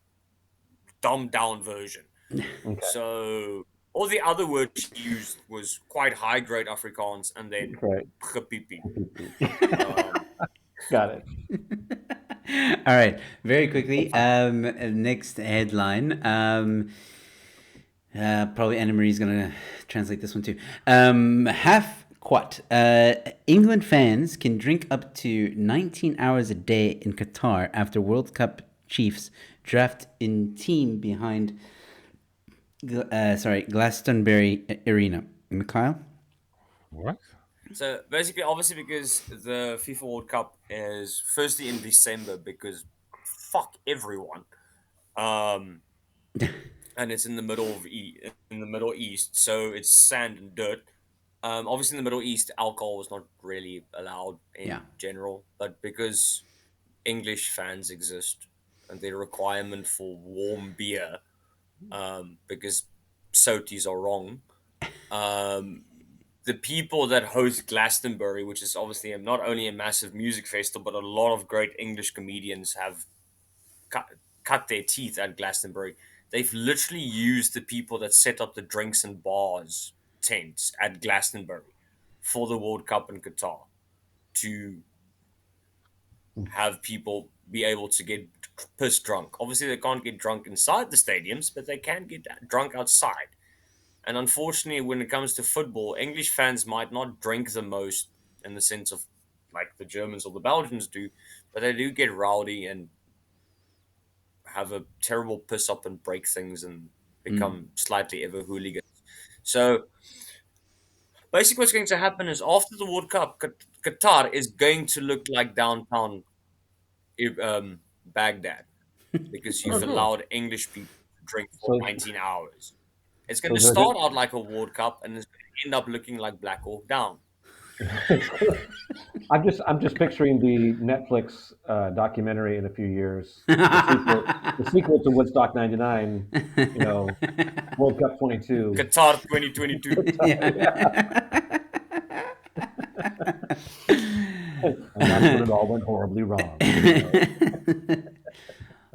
dumbed down version. Okay. So all the other words she used was quite high grade Afrikaans, and then Right. gepiepie. Got it. All right. Very quickly. Next headline. Probably Anna Marie's gonna translate this one too. Half quat. England fans can drink up to 19 hours a day in Qatar after World Cup chiefs draft in team behind Glastonbury Arena. Mikhail? What? So basically, obviously, because the FIFA World Cup is firstly in December, because fuck everyone, and it's in the middle of in the Middle East, so it's sand and dirt. Obviously, in the Middle East, alcohol was not really allowed in general, but because English fans exist and the requirement for warm beer, because soties are wrong. The people that host Glastonbury, which is obviously not only a massive music festival, but a lot of great English comedians have cut their teeth at Glastonbury. They've literally used the people that set up the drinks and bars tents at Glastonbury for the World Cup in Qatar to have people be able to get piss drunk. Obviously, they can't get drunk inside the stadiums, but they can get drunk outside. And unfortunately, when it comes to football, English fans might not drink the most in the sense of like the Germans or the Belgians do, but they do get rowdy and have a terrible piss up and break things and become slightly ever hooligans. So basically what's going to happen is after the World Cup, Qatar is going to look like downtown Baghdad because you've allowed English people to drink for 19 hours. It's going to start out like a World Cup and it's going to end up looking like Black Hawk Down. I'm just picturing the Netflix documentary in a few years. The sequel to Woodstock '99. World Cup 22. Qatar 2022. And that's when it all went horribly wrong.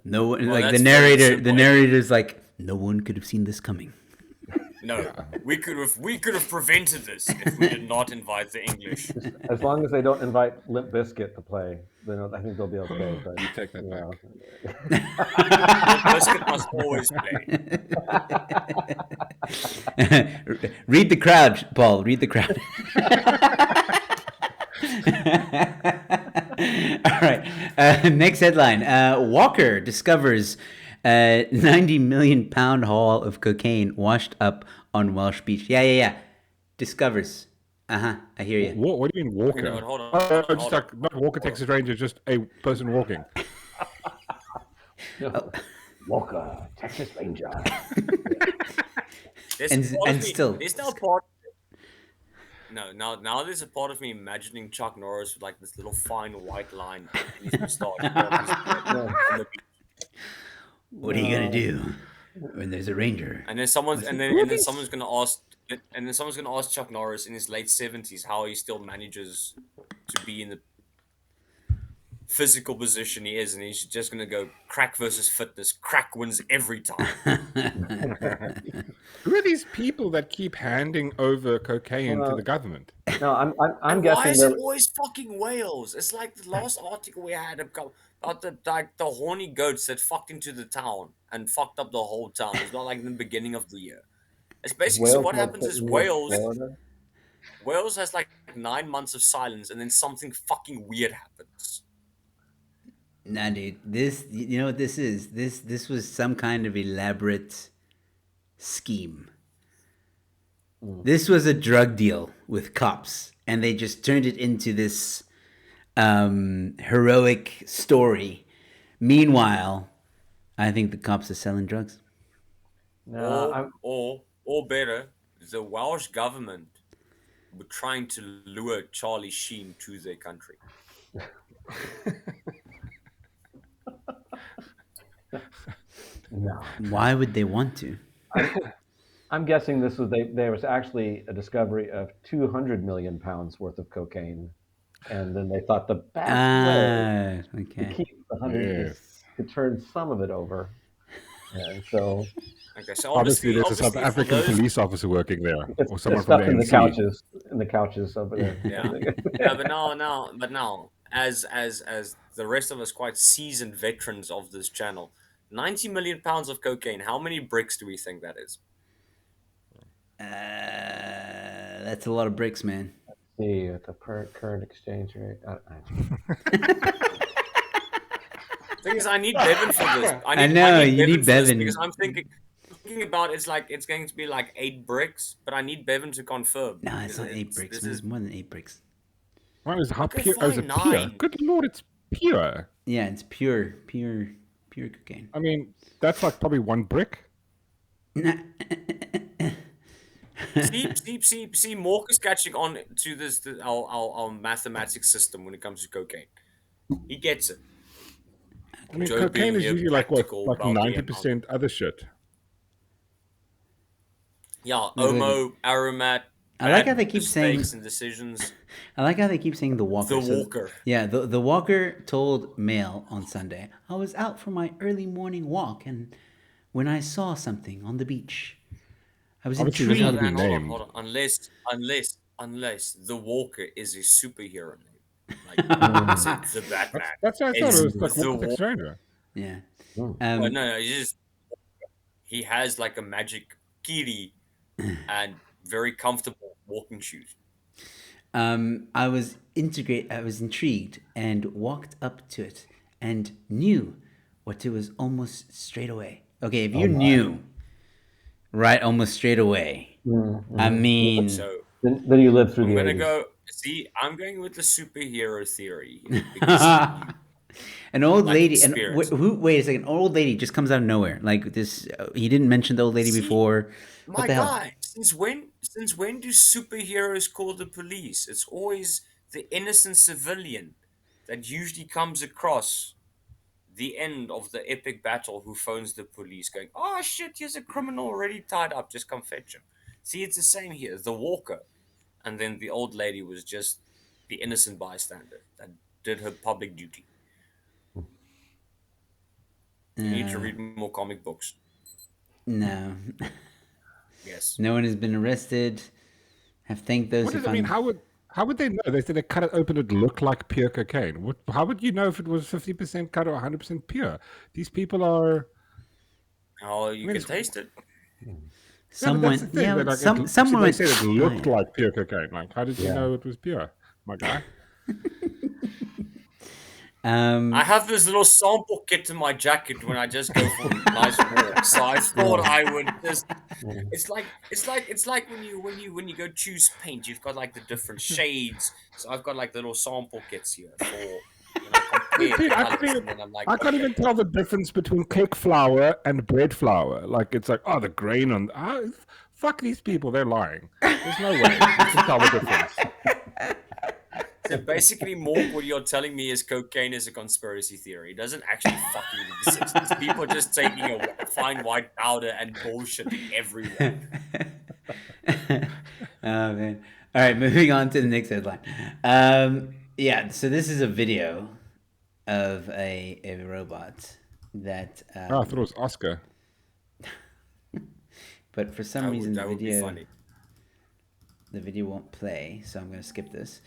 No one, Well, like that's the very narrator. simple. The narrator's like, no one could have seen this coming. No, we could have prevented this if we did not invite the English. As long as they don't invite Limp Bizkit to play, then I think they'll be okay. But You take that you know, The biscuit must always play. Read the crowd, Paul. Read the crowd. All right. Next headline. Walker discovers 90 million pound haul of cocaine washed up on Welsh beach. Yeah. Discovers. I hear you. What do you mean Walker? You know what, hold on, Oh, hold just on. like not Walker Texas Ranger, just a person walking. Walker, Texas Ranger. There's And- a part of and me- still- there's now a part. No, now there's a part of me imagining Chuck Norris with like this little fine white line in his moustache. On the beach. What are you gonna do when there's a ranger? And then someone's gonna ask Chuck Norris in his late 70s how he still manages to be in the physical position he is, and he's just gonna go crack versus fitness. Crack wins every time. Who are these people that keep handing over cocaine to the government? No, I'm And guessing why is that it always fucking whales? It's like the last article we had about the horny goats that fucked into the town and fucked up the whole town. It's not like in the beginning of the year. It's basically so whales what might happens put is you in Wales Florida. has like 9 months of silence and then something fucking weird happens. Nah, dude. This, you know what this is? This was some kind of elaborate scheme. This was a drug deal with cops, and they just turned it into this heroic story. Meanwhile, I think the cops are selling drugs. No, Or better, the Welsh government were trying to lure Charlie Sheen to their country. no. Why would they want to? I'm guessing this was there was actually a discovery of 200 million pounds worth of cocaine, and then they thought the best way to Okay. keep the 100 is to turn some of it over, and so Okay, so Obviously, there's a obviously South African for those, police officer working there, it's, or someone it's from stuff the in the ANC. couches over there. Yeah. Yeah, but now, as the rest of us quite seasoned veterans of this channel, 90 million pounds of cocaine. How many bricks do we think that is? That's a lot of bricks, man. See, at the current exchange rate. Thing is, I need Bevan for this. I know, you need for this Bevan. because I'm thinking about it's going to be like 8 bricks, but I need Bevan to confirm. No, it's not 8 bricks. This Man. is It's more than 8 bricks. Well, how Okay, pure? Oh, is it fine, pure? 9. Good lord, it's pure. Yeah, it's pure cocaine. I mean, that's like probably 1 brick. see, Mork is catching on to this our mathematics system when it comes to cocaine. He gets it. I mean, Joe cocaine being is here usually like what, practical like about the 90% other shit. Yeah, Omo, Aromat. I like how bad they keep saying- mistakes and decisions. I like how they keep saying the Walker. The Walker. Yeah, the Walker told Mail on Sunday, I was out for my early morning walk, and when I saw something on the beach, I was Obviously, there's intrigued. gotta be Hold on, named. hold on. Unless the Walker is a superhero name, like is it the Batman. That's what I thought. It's It was like the Walker Texas Ranger. Yeah. But no, he has like a magic kiri and very comfortable walking shoes. I was intrigued and walked up to it and knew what it was almost straight away. Okay, if you knew right almost straight away, I mean, So Then you live through I'm the gonna 80s. go. See, I'm going with the superhero theory here, because an old Like lady, and experience. wait a second, an old lady just comes out of nowhere. Like this, he didn't mention the old lady See, before. What my the hell? God, since when do superheroes call the police? It's always the innocent civilian that usually comes across the end of the epic battle who phones the police going, oh shit, here's a criminal already tied up, just come fetch him. See, it's the same here. The Walker. And then the old lady was just the innocent bystander that did her public duty. You need to read more comic books. No. Yes. No one has been arrested. Have thanked those What who does it mean? found. How would they know? They said they cut it open, it looked like pure cocaine. How would you know if it was 50% cut or 100% pure? These people are. Oh, you I mean, can taste it. Yeah, but that's Someone, the thing. yeah, That, like, someone they went, said it "Oh, looked yeah." like pure cocaine. Like, how did you Yeah. know it was pure, my guy? I have this little sample kit in my jacket when I just go for nice walks. So I thought I would just. It's like when you go choose paint, you've got like the different shades. So I've got like little sample kits here for compare Dude, the I colours, can't, and even, then I'm like, I can't okay. even tell the difference between cake flour and bread flour. Like, it's like, oh, the grain on. Fuck these people, they're lying. There's no way you can tell the difference. So basically, Mork, what you're telling me is cocaine is a conspiracy theory. It doesn't actually fucking exist. It's people just taking a fine white powder and bullshitting everyone. Oh man! All right, moving on to the next headline. Yeah, so this is a video of a robot that. Oh, I thought it was Oscar. But for some reason, That would be funny. the video won't play, so I'm going to skip this.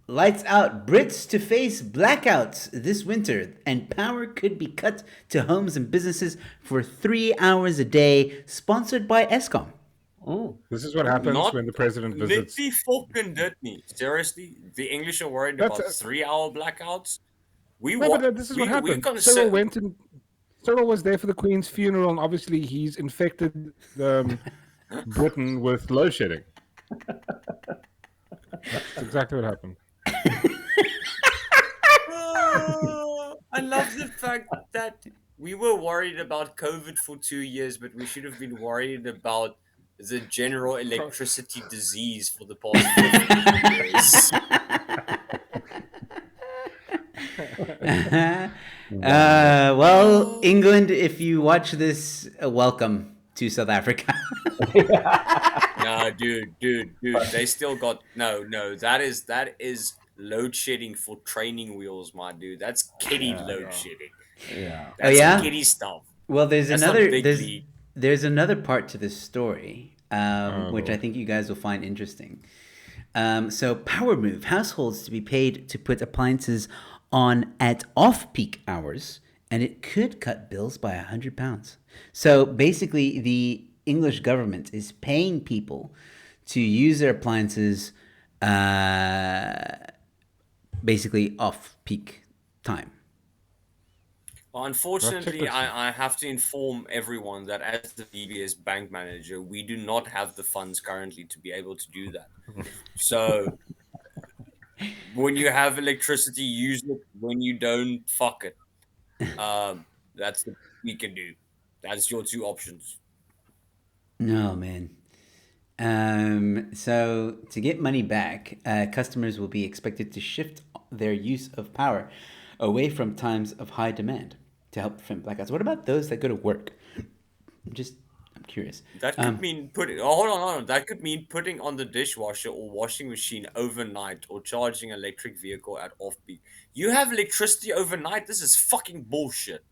Lights out. Brits to face blackouts this winter, and power could be cut to homes and businesses for 3 hours a day. Sponsored by Eskom. This is what happens when the president visits. Literally fucking did me. Seriously, the English are worried That's about 3-hour blackouts. This is what happened. Cyril was there for the Queen's funeral, and obviously he's infected Britain with load shedding. That's exactly what happened. I love the fact that we were worried about COVID for 2 years, but we should have been worried about the general electricity disease for the past 50 years. Well, England, if you watch this, welcome to South Africa. Nah, dude, they still got no. That is load shedding for training wheels, my dude. That's kiddie load shedding. Yeah. That's yeah? kiddie stuff. Well, there's That's not another big league. there's another part to this story, which I think you guys will find interesting. So Power Move, households to be paid to put appliances on at off-peak hours, and it could cut bills by £100. So basically, the English government is paying people to use their appliances basically off-peak time. Well, unfortunately, I have to inform everyone that as the DBS bank manager, we do not have the funds currently to be able to do that. So when you have electricity, use it. When you don't, fuck it. That's what we can do. That's your two options. No, man. So to get money back, customers will be expected to shift their use of power away from times of high demand to help prevent blackouts. What about those that go to work? I'm curious. That could mean hold on. That could mean putting on the dishwasher or washing machine overnight or charging an electric vehicle at off-peak. You have electricity overnight? This is fucking bullshit.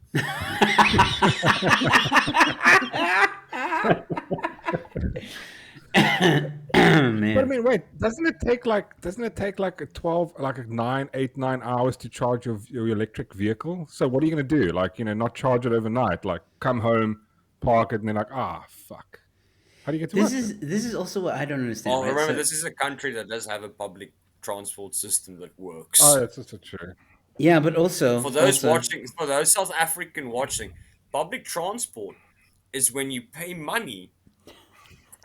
Man. But I mean, wait, doesn't it take like a 12, like a 9 hours to charge your electric vehicle? So what are you going to do? Like, not charge it overnight, like come home, park it, and then fuck. How do you get to work? This is also what I don't understand. Well, right? remember, So- this is a country that does have a public transport system that works. Oh, that's also true. yeah, but also For those South African watching, public transport is when you pay money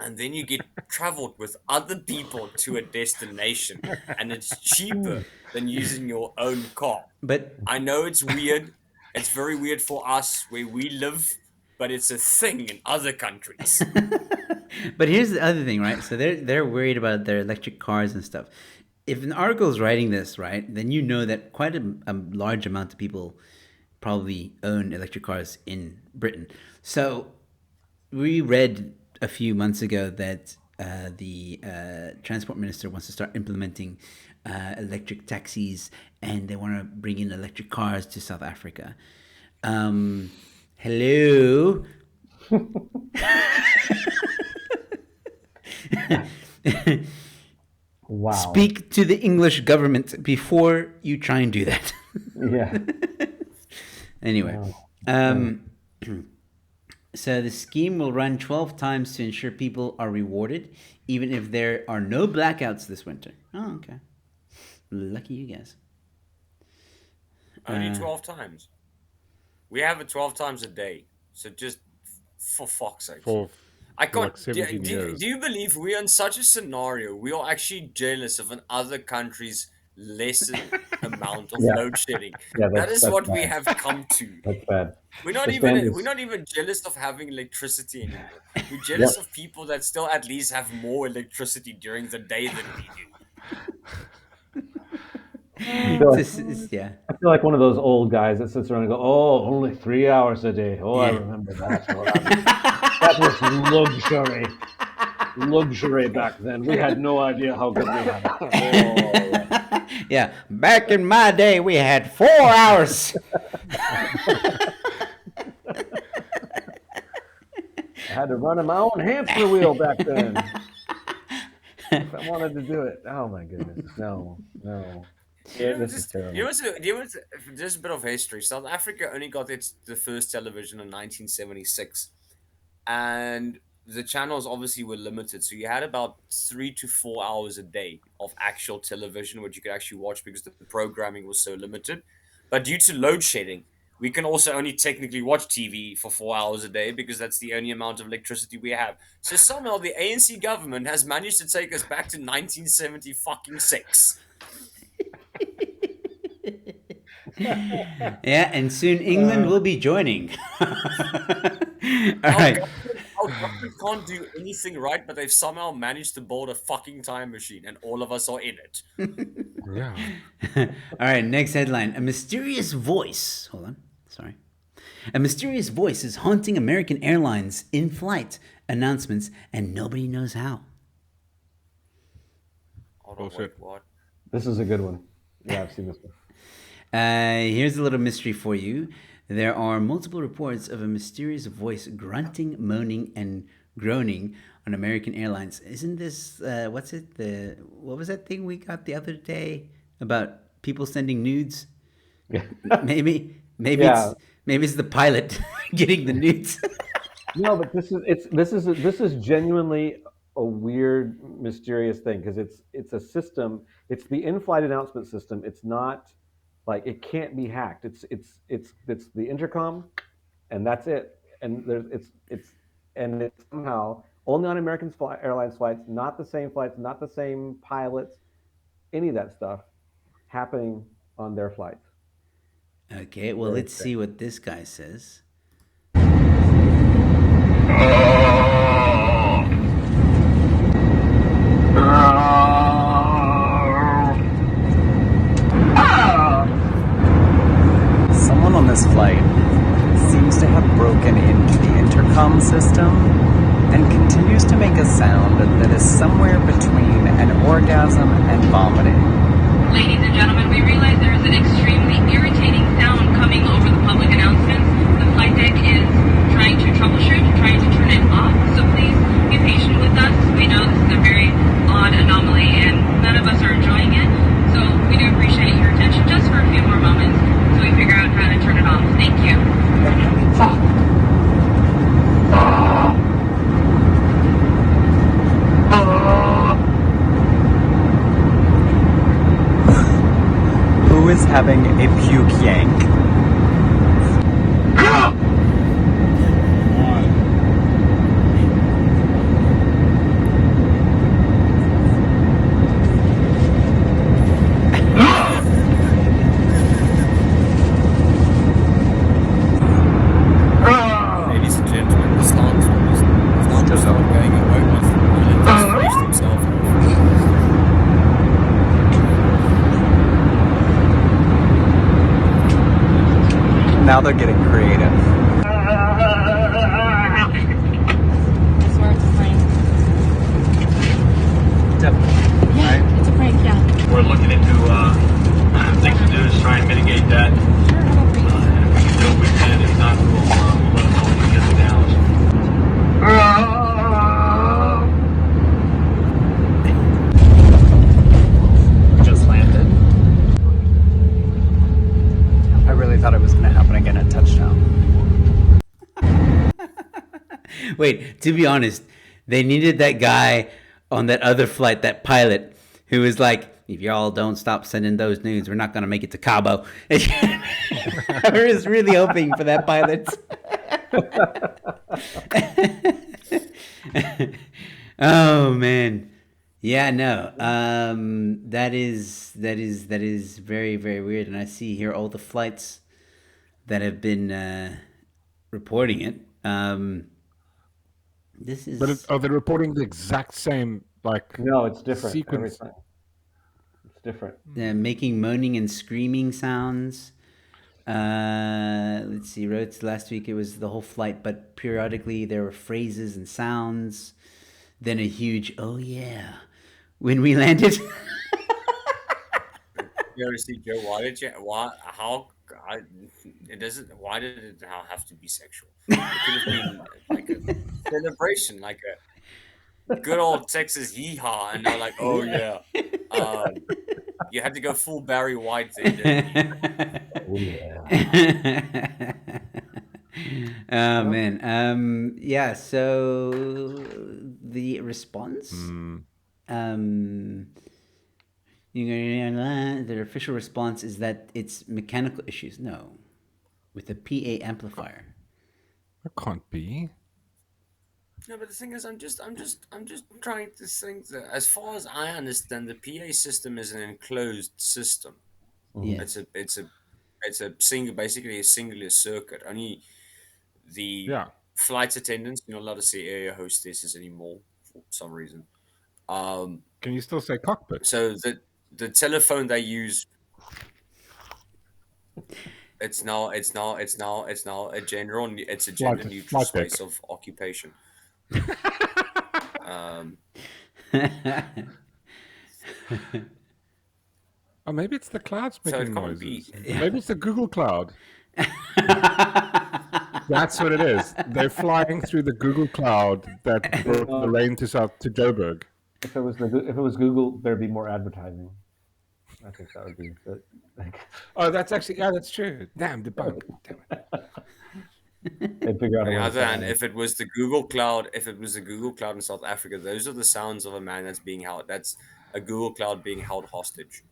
and then you get traveled with other people to a destination, and it's cheaper than using your own car. But I know it's weird. It's very weird for us where we live, but it's a thing in other countries. But here's the other thing, right? So they're worried about their electric cars and stuff. If an article is writing this, right, then you know that quite a large amount of people probably own electric cars in Britain. So we read a few months ago that the transport minister wants to start implementing electric taxis, and they want to bring in electric cars to South Africa. Hello. Wow. Speak to the English government before you try and do that. Yeah. Anyway, Wow. so the scheme will run 12 times to ensure people are rewarded, even if there are no blackouts this winter. Oh, okay. Lucky you guys. Only 12 times. We have it 12 times a day. So just for fuck's sake. For I can't. like 17 years. Do you believe we are in such a scenario? We are actually jealous of an other country's lesser amount of Yeah. load shedding. Yeah, That is that's what we bad. have come to. That's bad. We're not The even standards- we're not even jealous of having electricity anymore. We're jealous of people that still at least have more electricity during the day than we do. I feel like- Yeah. I feel like one of those old guys that sits around and go, "Oh, only 3 hours a day. Oh, I Yeah. remember that. Oh, that was luxury. Luxury back then. We had no idea how good we had it. Oh, Yeah. Back in my day, we had 4 hours. I had to run my own hamster wheel back then. If I wanted to do it. Oh my goodness. No. Yeah, this is terrible. Just a bit of history. South Africa only got the first television in 1976, and the channels obviously were limited. So you had about 3 to 4 hours a day of actual television, which you could actually watch because the programming was so limited. But due to load shedding, we can also only technically watch TV for 4 hours a day because that's the only amount of electricity we have. So somehow the ANC government has managed to take us back to 1976. Yeah, and soon England will be joining. All right. Our government can't do anything right, but they've somehow managed to build a fucking time machine, and all of us are in it. Yeah. All right, next headline. A mysterious voice. Hold on. Sorry. A mysterious voice is haunting American Airlines in-flight announcements, and nobody knows how. Hold on, Bullshit. wait, what? This is a good one. Yeah, I've seen this one. Here's a little mystery for you. There are multiple reports of a mysterious voice grunting, moaning, and groaning on American Airlines. Isn't this what was that thing we got the other day about people sending nudes? Yeah. Maybe Yeah. it's the pilot getting the nudes. No, but this is genuinely a weird, mysterious thing because it's a system. It's the in-flight announcement system. It's not like it can't be hacked. It's the intercom, and that's it. And it's somehow only on American Airlines flights, not the same flights, not the same pilots, any of that stuff happening on their flights. Okay, well, let's see what this guy says. Someone on this flight seems to have broken into the intercom system and continues to make a sound that is somewhere between an orgasm and vomiting. Ladies and gentlemen, we realize there is an extremely irritating sound coming over the public announcements. The flight deck is trying to troubleshoot, trying to turn it off, so please be patient with us. We know this is a very odd anomaly and none of us are enjoying it, so we do appreciate your attention just for a few more moments so we figure out how to turn it off. Thank you. Who is having a puke yank? Ladies and gentlemen, the sound is not just going away once the pilot has finished himself. Now they're getting creative. Swear it's a prank. Yeah, it's a prank, yeah. We're looking into things to do is try and mitigate that. And if we can do it, we can. If not, we'll let them know when we get to Dallas. Wait, to be honest, they needed that guy on that other flight, that pilot, who was like, if y'all don't stop sending those nudes, we're not going to make it to Cabo. I was really hoping for that pilot. Oh, man. Yeah, no. That is very, very weird. And I see here all the flights that have been reporting it. This is. But are they reporting the exact same No, it's different. sequence? Every time. It's different. Making moaning and screaming sounds. Let's see. Wrote last week it was the whole flight, but periodically there were phrases and sounds. Then a huge "oh yeah" when we landed. Seriously, Joe, why did you? Why? How? It doesn't. Why did it have to be sexual? It could have been like a celebration, like a good old Texas yeehaw, and they're like, "Oh yeah." You had to go full Barry White there, didn't you? Oh, yeah. Oh man. Yeah, so the response their official response is that it's mechanical issues. No, with the PA amplifier. That can't be. No, but the thing is, I'm just trying to think that, as far as I understand, the PA system is an enclosed system. Yeah. It's a single, basically a singular circuit. Only the flight attendants, you're not allowed to say air hostesses anymore for some reason. Can you still say cockpit? So the telephone they use, it's now a gender neutral space of occupation. Oh, maybe it's the clouds So making it can't noises. be. Maybe it's the Google Cloud. That's what it is. They're flying through the Google Cloud that brought the rain to Joburg. If it was Google, there'd be more advertising. I think that would be good. Oh, that's actually that's true. Damn, debunk. Damn it. They'd figure out On a the way other to hand, if it was the Google Cloud, in South Africa, those are the sounds of a man that's being held. That's a Google Cloud being held hostage.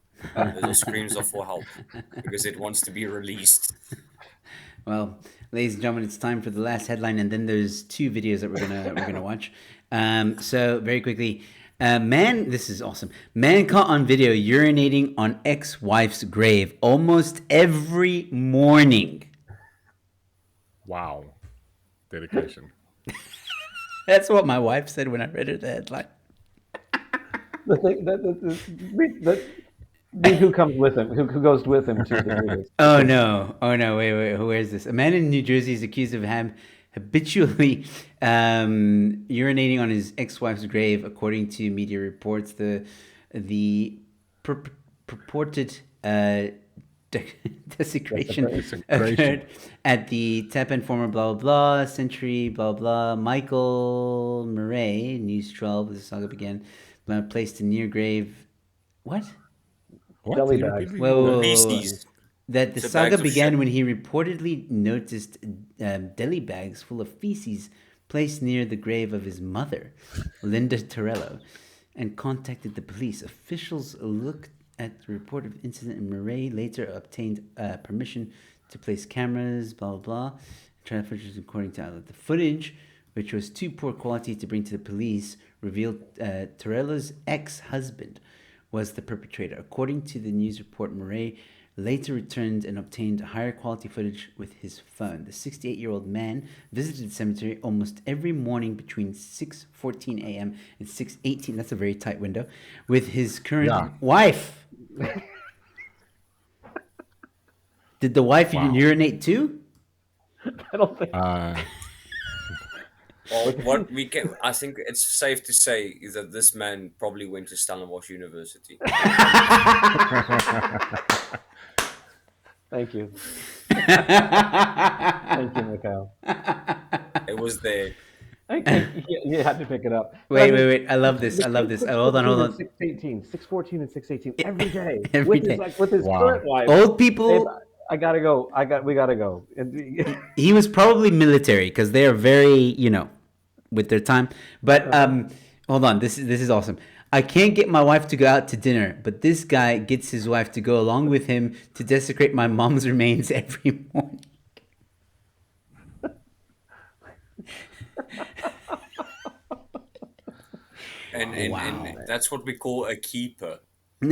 Those screams are for help because it wants to be released. Well, ladies and gentlemen, it's time for the last headline, and then there's two videos that we're gonna watch. So very quickly, man, this is awesome. Man caught on video urinating on ex-wife's grave almost every morning. Wow, dedication. That's what my wife said when I read her the headline. The thing who comes with him? Who goes with him to the movies? Oh no! Wait! Who is this? A man in New Jersey is accused of habitually urinating on his ex-wife's grave, according to media reports. The purported desecration occurred at the Tapan former blah blah blah Century blah blah. Michael Murray, News 12. The saga began. Placed a near grave. What? Deli bags. Whoa. Feces. That the It's a saga bag of began shit. when he reportedly noticed deli bags full of feces placed near the grave of his mother, Linda Torello, and contacted the police. Officials looked at the report of incident, and Murray later obtained permission to place cameras, blah, blah, blah. Trial footage, according to outlet. The footage, which was too poor quality to bring to the police, revealed Torello's ex-husband was the perpetrator. According to the news report, Murray later returned and obtained higher quality footage with his phone. The 68-year-old man visited the cemetery almost every morning between 6:14 a.m. and 6:18. That's a very tight window. With his current wife. Did the wife urinate too? I don't think. Well, what we can, I think it's safe to say is that this man probably went to Stellenbosch University. Thank you. Thank you, Mikhail. It was there. You had to pick it up. Wait. I love this. Hold on. 6:18, 6:14 and 6:18 every day. Every day. With his current wife. Old people. I gotta go. We gotta go. He was probably military because they are very, with their time. But hold on, this is awesome. I can't get my wife to go out to dinner, but this guy gets his wife to go along with him to desecrate my mom's remains every morning. And that's what we call a keeper. Oh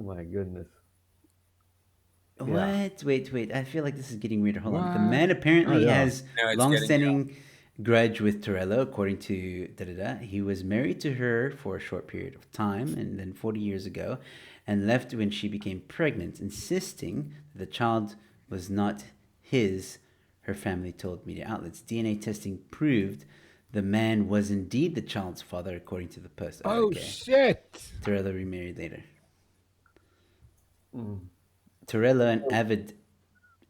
my goodness. What? Wait. I feel like this is getting weirder. Hold on. The What? man apparently Oh, yeah. has No, it's long-standing grudge with Torello, according to He was married to her for a short period of time, and then 40 years ago, and left when she became pregnant, insisting that the child was not his. Her family told media outlets. DNA testing proved the man was indeed the child's father, according to the Post. Oh, shit. Torello remarried later. Torello, an avid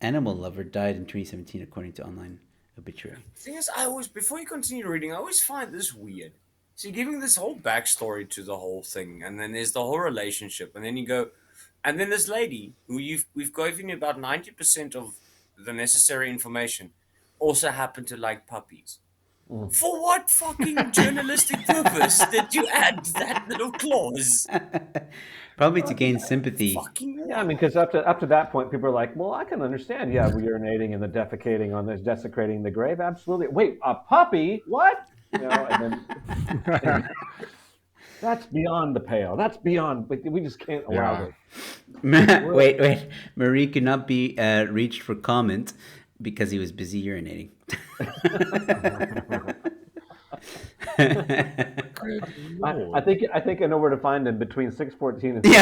animal lover, died in 2017, according to online obituary. The thing is, before you continue reading, I always find this weird. So you're giving this whole backstory to the whole thing, and then there's the whole relationship, and then you go, and then this lady who we've given you about 90% of the necessary information also happened to like puppies. For what fucking journalistic purpose did you add that little clause? Probably to gain sympathy. Yeah, I mean, because up to that point, people are like, well, I can understand, urinating and the defecating on this, desecrating the grave. Absolutely. Wait, a puppy? What? And then that's beyond the pale. That's beyond. We just can't allow it. Wait. Marie could not be reached for comment because he was busy urinating. I think I know where to find him between 6:14 and 6:15.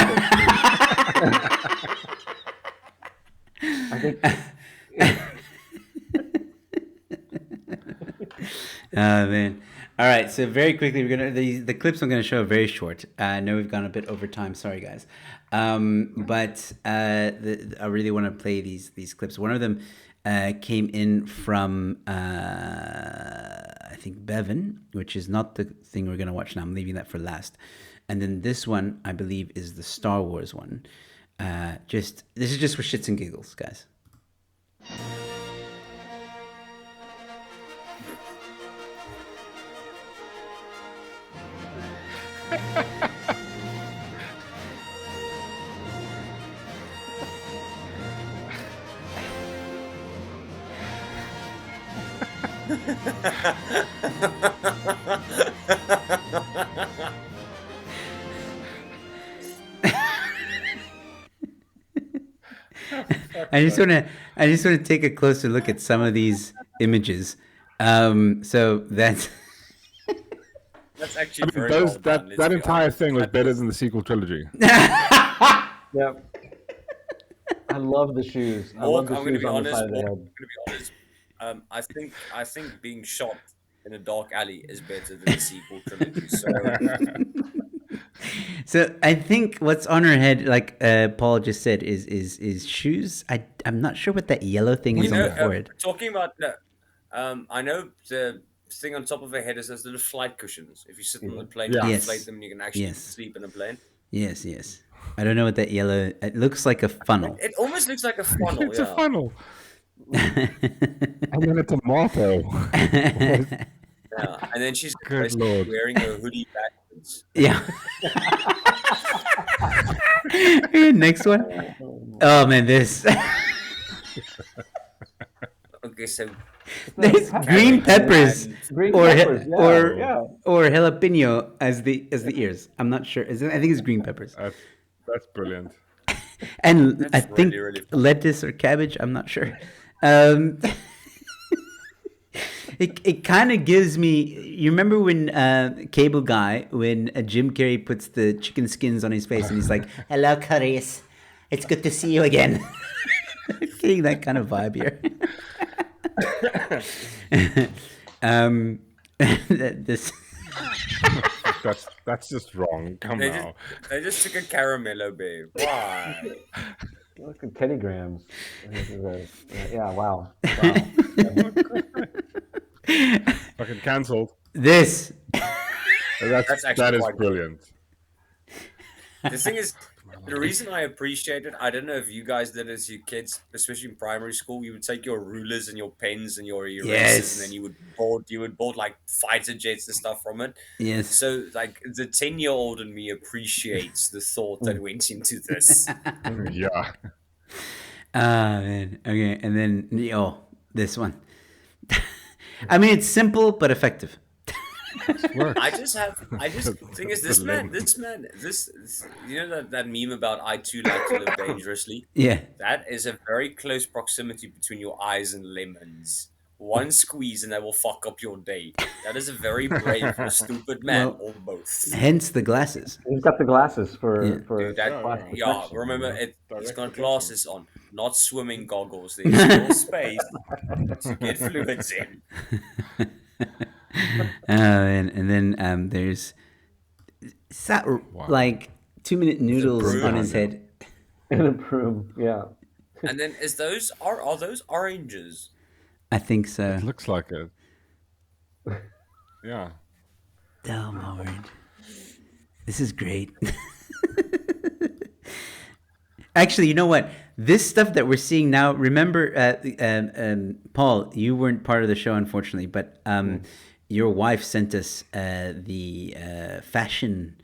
I think. Oh man! All right, so very quickly, the clips I'm gonna show are very short. I know we've gone a bit over time. Sorry, guys, but I really want to play these clips. One of them came in from I think Bevan, which is not the thing we're gonna watch now. I'm leaving that for last. And then this one, I believe, is the Star Wars one. This is just for shits and giggles, guys. I just want to take a closer look at some of these images. So that's actually very well done. That entire thing was better than the sequel trilogy. Yep. I love the shoes. I love the shoes on the side of the head. I'm gonna be honest. I think being shot in a dark alley is better than the sequel trilogy. So I think what's on her head, like Paul just said, is shoes. I'm not sure what that yellow thing is on the forehead. Talking about I know the thing on top of her head is those little flight cushions. If you sit on the plane, you inflate them, and you can actually sleep in a plane. Yes. I don't know what that yellow. It looks like a funnel. It almost looks like a funnel. It's a funnel. And then a tomato. And then she's wearing a hoodie backwards. Yeah. Next one. Oh man, this. Okay, so there's green peppers, or jalapeno as the ears. I'm not sure. I think it's green peppers. That's brilliant. And That's I think really lettuce or cabbage. I'm not sure. It kind of gives me. You remember when Cable Guy, when Jim Carrey puts the chicken skins on his face and he's like, "Hello, Clarice. It's good to see you again." Getting that kind of vibe here. This. That's just wrong. Come on. They just took a caramello, babe. Why? Look at Teddy Grahams. Yeah, wow. Fucking cancelled. This. That is brilliant. The thing is, The reason I appreciate it, I don't know if you guys did as your kids, especially in primary school, you would take your rulers and your pens and your erasers, and then you would build like fighter jets and stuff from it. Yes. So like the 10-year-old in me appreciates the thought that went into this. Yeah. Ah, man. Okay, and then this one. I mean, it's simple but effective. I just thing is this man, you know that meme about I too like to live dangerously? Yeah. That is a very close proximity between your eyes and lemons. One squeeze and they will fuck up your day. That is a very brave or stupid man, Well, or both. Hence the glasses. He's got the glasses for Dude, that, protection. yeah, remember he's got glasses on, not swimming goggles. There's still space to get fluids in. And then there's like 2-minute noodles on his head. In a broom, yeah. And then are those oranges? I think so. It looks like it. Yeah. Oh my word. This is great. Actually, you know what? This stuff that we're seeing now, remember, Paul, you weren't part of the show, unfortunately, but your wife sent us the fashion.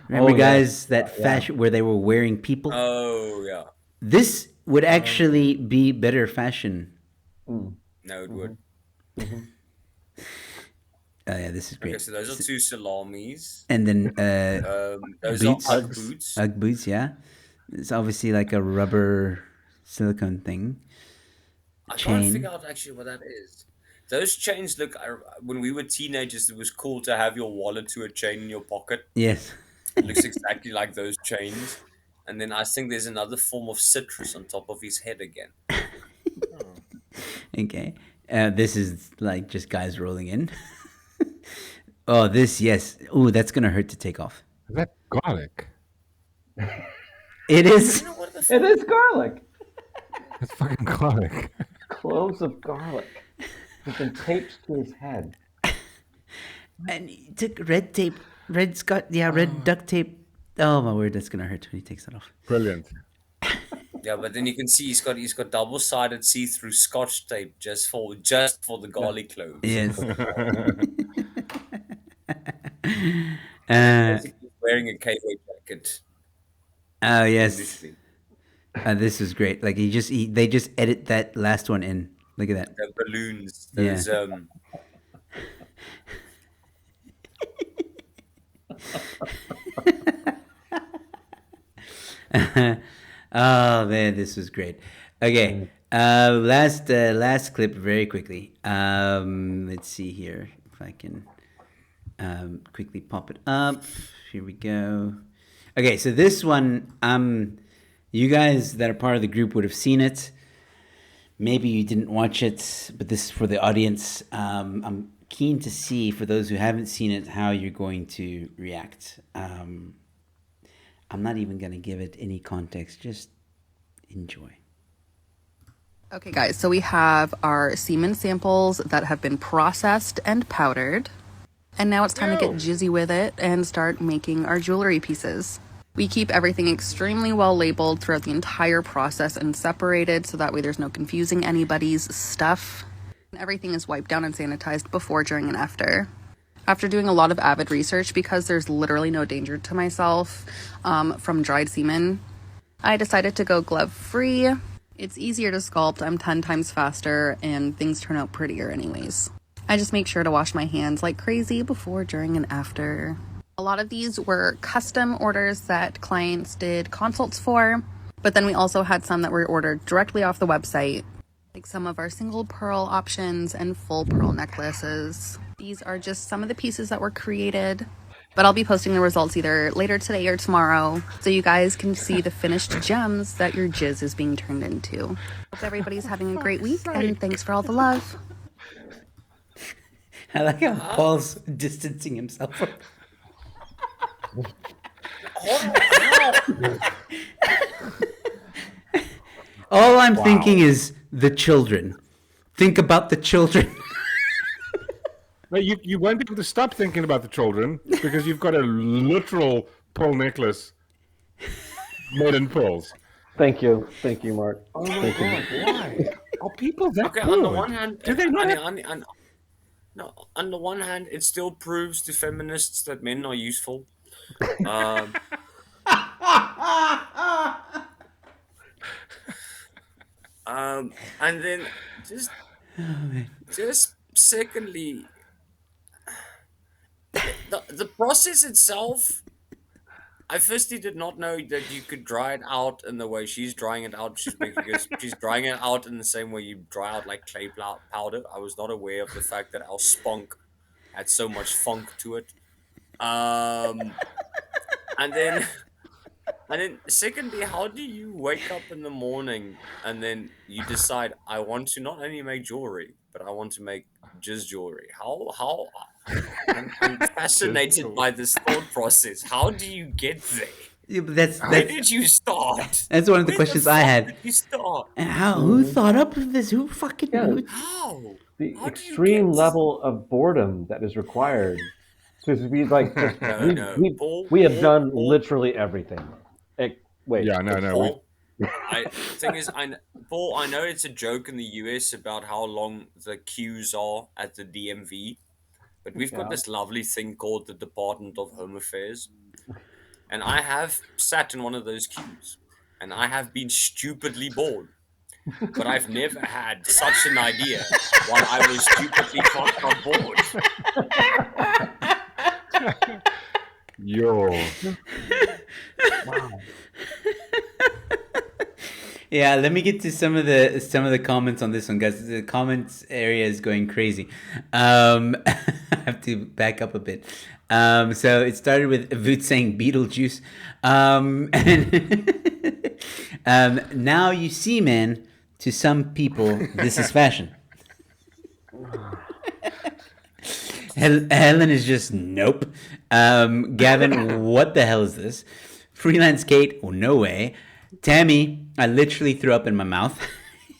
Remember, guys, that fashion where they were wearing people? Oh, yeah. This would actually be better fashion. No, it would. Oh, yeah, this is great. Okay, so those are 2 salamis. And then Those boots. are Ugg boots. Ugg boots, yeah. It's obviously like a rubber silicone thing. I can't figure out actually what that is. Those chains look. When we were teenagers, it was cool to have your wallet to a chain in your pocket. Yes. It looks exactly like those chains. And then I think there's another form of citrus on top of his head again. Okay. This is like just guys rolling in. Oh, this, yes. Oh, that's going to hurt to take off. Is that garlic? It is. It is garlic. It's fucking garlic. Cloves of garlic. He's been taped to his head. And he took red duct tape. Oh my word, that's gonna hurt when he takes that off. Brilliant. Yeah, but then you can see he's got double-sided see-through Scotch tape just for the garlic cloves. Yes. He's wearing a KO jacket. Oh yes. This is great. Like they just edit that last one in. Look at that. The balloons. Those Oh man, this was great. Okay, last clip very quickly. Let's see here if I can quickly pop it up. Here we go. Okay, so this one, you guys that are part of the group would have seen it. Maybe you didn't watch it, but this is for the audience. I'm keen to see, for those who haven't seen it, how you're going to react. I'm not even going to give it any context. Just enjoy. Okay, guys, so we have our semen samples that have been processed and powdered. And now it's time to get jizzy with it and start making our jewelry pieces. We keep everything extremely well labeled throughout the entire process and separated so that way there's no confusing anybody's stuff. Everything is wiped down and sanitized before, during, and after. After doing a lot of avid research, because there's literally no danger to myself from dried semen, I decided to go glove-free. It's easier to sculpt, I'm 10 times faster, and things turn out prettier anyways. I just make sure to wash my hands like crazy before, during, and after. A lot of these were custom orders that clients did consults for, but then we also had some that were ordered directly off the website, like some of our single pearl options and full pearl necklaces. These are just some of the pieces that were created, but I'll be posting the results either later today or tomorrow so you guys can see the finished gems that your jizz is being turned into. Hope everybody's having a great week, and thanks for all the love. I like how Paul's distancing himself from... All I'm thinking is the children. Think about the children. No, you won't be able to stop thinking about the children because you've got a literal pearl necklace made in pearls. Thank you, Mark. Oh my Thank you. god, why? Are people that Okay, good? on the one hand, do they not? no, on the one hand, it still proves to feminists that men are useful. Um, and then just secondly, the process itself. I firstly did not know that you could dry it out in the way she's drying it out. Because she's drying it out in the same way you dry out like clay powder. I was not aware of the fact that our spunk had so much funk to it. And then secondly, how do you wake up in the morning and then you decide I want to not only make jewelry, but I want to make jizz jewelry? How I'm fascinated by this thought process. How do you get there? Yeah, but Where did you start? That's one of the Where questions fuck I had. Did you start? And who thought up of this? Who fucking knew? How? The How do you extreme get- level of boredom that is required to be like, just, No. we have done literally everything. Wait. Yeah, no. Paul, the thing is, Paul, I know it's a joke in the US about how long the queues are at the DMV, but we've got this lovely thing called the Department of Home Affairs, and I have sat in one of those queues, and I have been stupidly bored, but I've never had such an idea while I was stupidly fucked up bored. Yo. Wow. Yeah, let me get to some of the comments on this one, guys. The comments area is going crazy. I have to back up a bit. So it started with Voot saying Beetlejuice. Now you see, man, to some people, this is fashion. Helen is just nope. Gavin, what the hell is this? Freelance Kate, oh, no way. Tammy, I literally threw up in my mouth.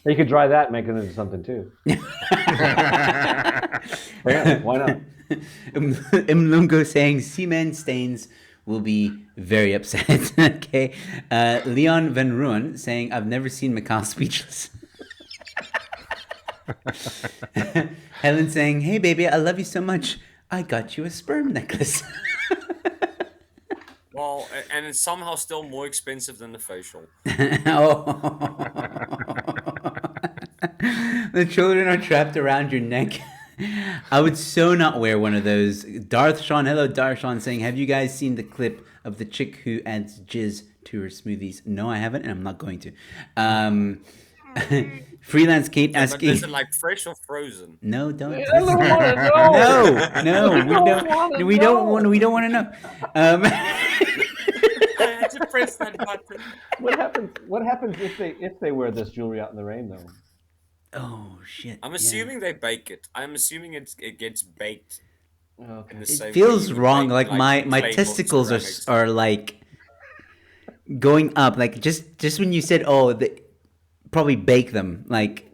You could dry that and make it into something too. Yeah, why not? Mlungo saying semen stains will be very upset. Okay. Leon Van Ruin saying I've never seen Macau speechless. Helen saying, hey baby, I love you so much. I got you a sperm necklace. Well, and it's somehow still more expensive than the facial. The children are trapped around your neck. I would so not wear one of those. Darth Sean, hello Darth Sean, saying, have you guys seen the clip of the chick who adds jizz to her smoothies? No, I haven't, and I'm not going to. Freelance Kate asking, But is it like fresh or frozen? no, don't. I don't wanna know. We don't want to know. I had to press that button. What happens if they wear this jewelry out in the rain though? Oh shit! I'm assuming they bake it. I'm assuming it gets baked. Okay. In the same It way feels you would wrong. bake, Like my clay testicles ceramics. are like going up. Like just when you said, oh, probably bake them. Like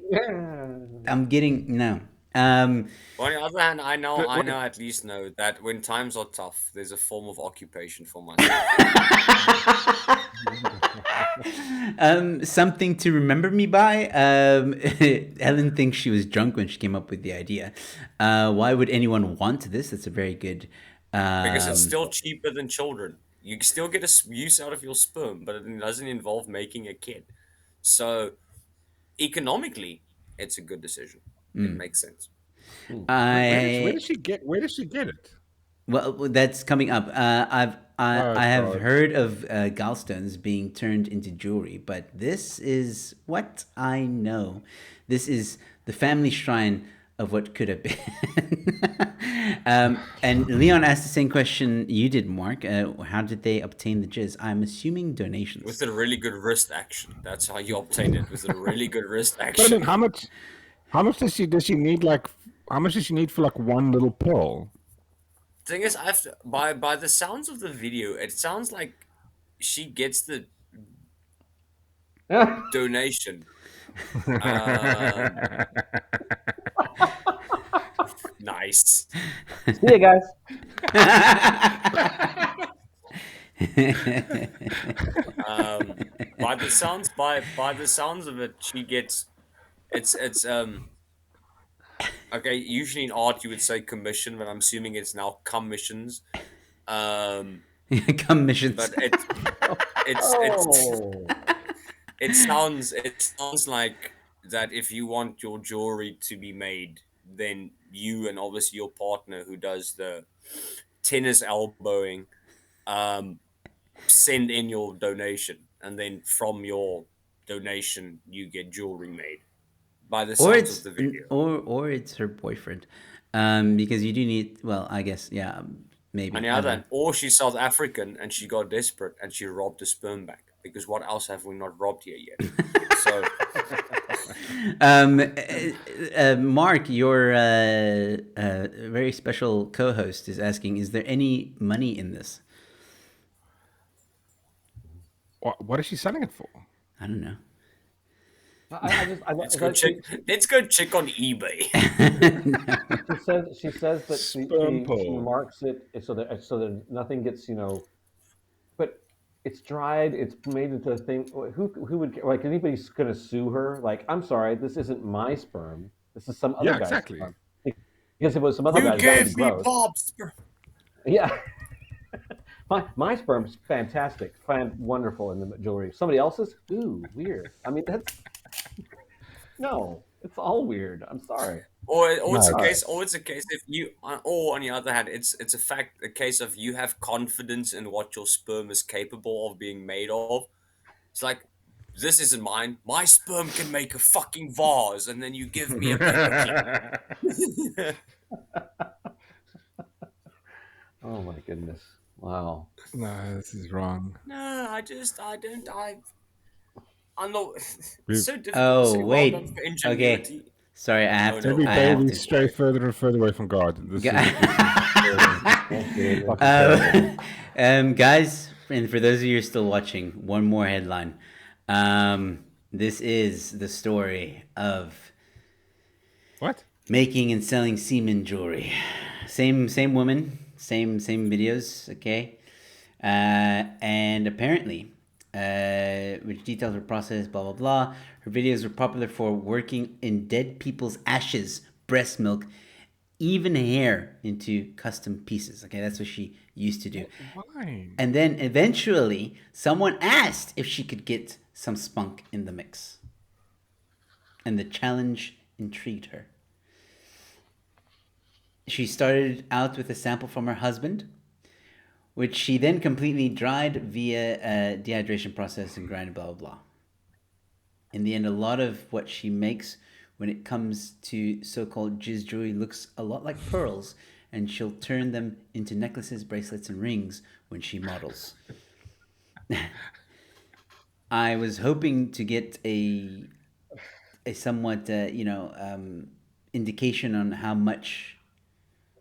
I'm getting no. Well, on the other hand, I at least know that when times are tough, there's a form of occupation for myself. Something to remember me by. Helen thinks she was drunk when she came up with the idea. Why would anyone want this? That's a very good. Because it's still cheaper than children. You still get a use out of your sperm, but it doesn't involve making a kid. So, economically, it's a good decision. It makes sense. Where does she get it? Well, that's coming up. I have God. heard of gallstones being turned into jewelry, but this is what I know. This is the family shrine of what could have been. And Leon asked the same question you did, Mark. How did they obtain the jizz? I'm assuming donations. With a really good wrist action. That's how you obtain it, with a really good wrist But I action. mean, how much does she need? Like, how much does she need for like one little pearl? Thing is, by the sounds of the video, it sounds like she gets the donation. Nice. See you guys. By the sounds of it, she gets it's okay. Usually in art you would say commission, but I'm assuming it's now commissions. Commissions. But it's Oh, it sounds like that if you want your jewelry to be made, then you and obviously your partner who does the tennis elbowing send in your donation, and then from your donation you get jewelry made by the or sounds it's of the video. or it's her boyfriend, because you do need. Well, I guess yeah, maybe. On the other hand, or she's South African and she got desperate and she robbed a sperm bank, because what else have we not robbed here yet? So Mark, your very special co-host, is asking: is there any money in this? What is she selling it for? I don't know. let's go check on eBay. She says that she marks it so that nothing gets, but it's dried, it's made into a thing. Who would, like, anybody's gonna sue her? Like, I'm sorry, this isn't my sperm. This is some other guy's sperm. Because if it was some other guy's, that would be gross. Bob's sperm. Yeah. My sperm's fantastic, wonderful in the jewelry. Somebody else's, ooh, weird. I mean, that's no, it's all weird. I'm sorry. Or it's a case if you, or on the other hand, it's a case of you have confidence in what your sperm is capable of being made of. It's like, this isn't mine. My sperm can make a fucking vase, and then you give me a paper clip. Oh my goodness. Wow. No, this is wrong. No, I'm not. We've- So difficult. Oh, to say wait. well done for Okay. ingenuity. Sorry, I have to. Every I day have we to. stray further and further away from God. This Guys, and for those of you who are still watching, one more headline. This is the story of what? Making and selling semen jewelry. Same woman, same videos. Okay, and apparently, which details her process. Blah blah blah. Her videos were popular for working in dead people's ashes, breast milk, even hair into custom pieces. Okay, that's what she used to do. Why? And then eventually, someone asked if she could get some spunk in the mix. And the challenge intrigued her. She started out with a sample from her husband, which she then completely dried via a dehydration process and grinded, blah, blah, blah. In the end, a lot of what she makes when it comes to so-called jizz jewelry looks a lot like pearls, and she'll turn them into necklaces, bracelets, and rings when she models. I was hoping to get a somewhat, indication on how much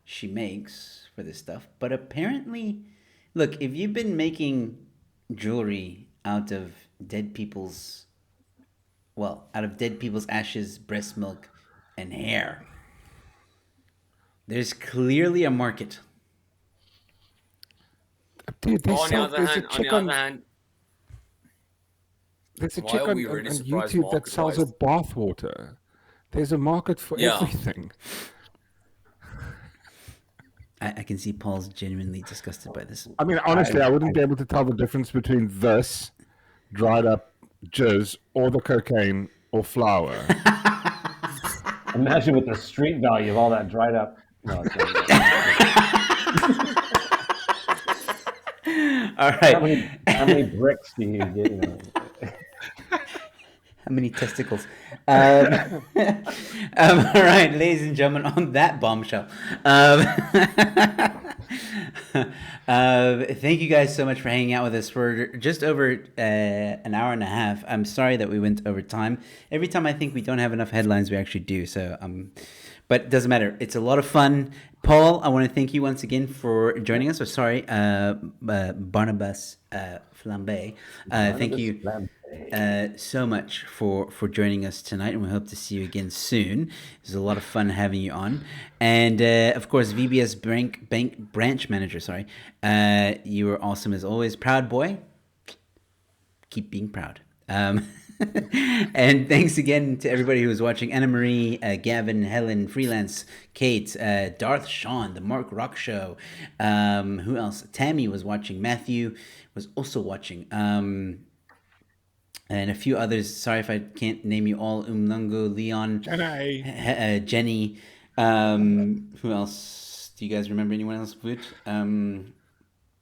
she makes for this stuff. But apparently, look, if you've been making jewelry out of dead people's ashes, breast milk, and hair, there's clearly a market. Dude, On the other hand, there's a why chick are on we really surprised YouTube that sells her market-wise? bathwater. There's a market for Yeah. everything. I can see Paul's genuinely disgusted by this. I mean, honestly, I wouldn't be able to tell the difference between this dried up jizz or the cocaine or flour. Imagine with the street value of all that dried up. No, it's not. All right. How many bricks do you get? How many testicles? All right, ladies and gentlemen, on that bombshell. Thank you guys so much for hanging out with us for just over an hour and a half. I'm sorry that we went over time. Every time I think we don't have enough headlines, we actually do. So But it doesn't matter. It's a lot of fun. Paul, I want to thank you once again for joining us. Or sorry, Barnabas Flambe. Thank you so much for joining us tonight, and we hope to see you again soon. It was a lot of fun having you on. And of course, VBS Bank branch manager. Sorry, you were awesome as always. Proud boy. Keep being proud. And thanks again to everybody who was watching. Anna Marie, Gavin, Helen, Freelance, Kate, Darth Sean, The Mark Rock Show. Who else? Tammy was watching. Matthew was also watching. And a few others. Sorry if I can't name you all. Umlungo, Leon, Jenny. Who else? Do you guys remember anyone else?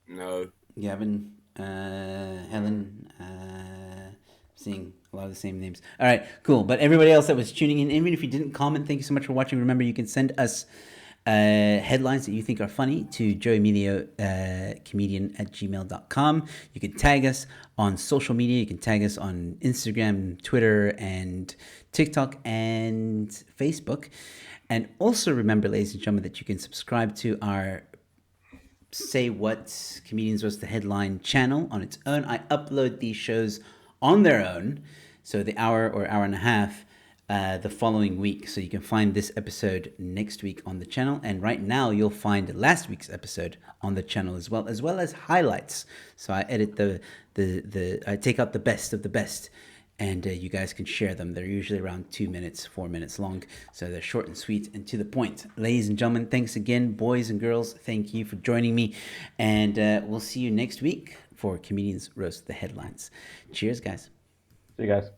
No. Gavin, Helen, seeing a lot of the same names. All right, cool. But everybody else that was tuning in, even if you didn't comment, thank you so much for watching. Remember, you can send us headlines that you think are funny to Joe Emilio, comedian@gmail.com. You can tag us on social media. You can tag us on Instagram, Twitter, and TikTok, and Facebook. And also remember, ladies and gentlemen, that you can subscribe to our Say What Comedians Roast the Headline channel on its own. I upload these shows on their own, so the hour or hour and a half the following week. So you can find this episode next week on the channel, and right now you'll find last week's episode on the channel as well as highlights. So I edit I take out the best of the best, and you guys can share them. They're usually around 2 minutes, 4 minutes long, so they're short and sweet and to the point. Ladies and gentlemen, thanks again. Boys and girls, thank you for joining me, and we'll see you next week for Comedians Roast the Headlines. Cheers, guys. See you guys.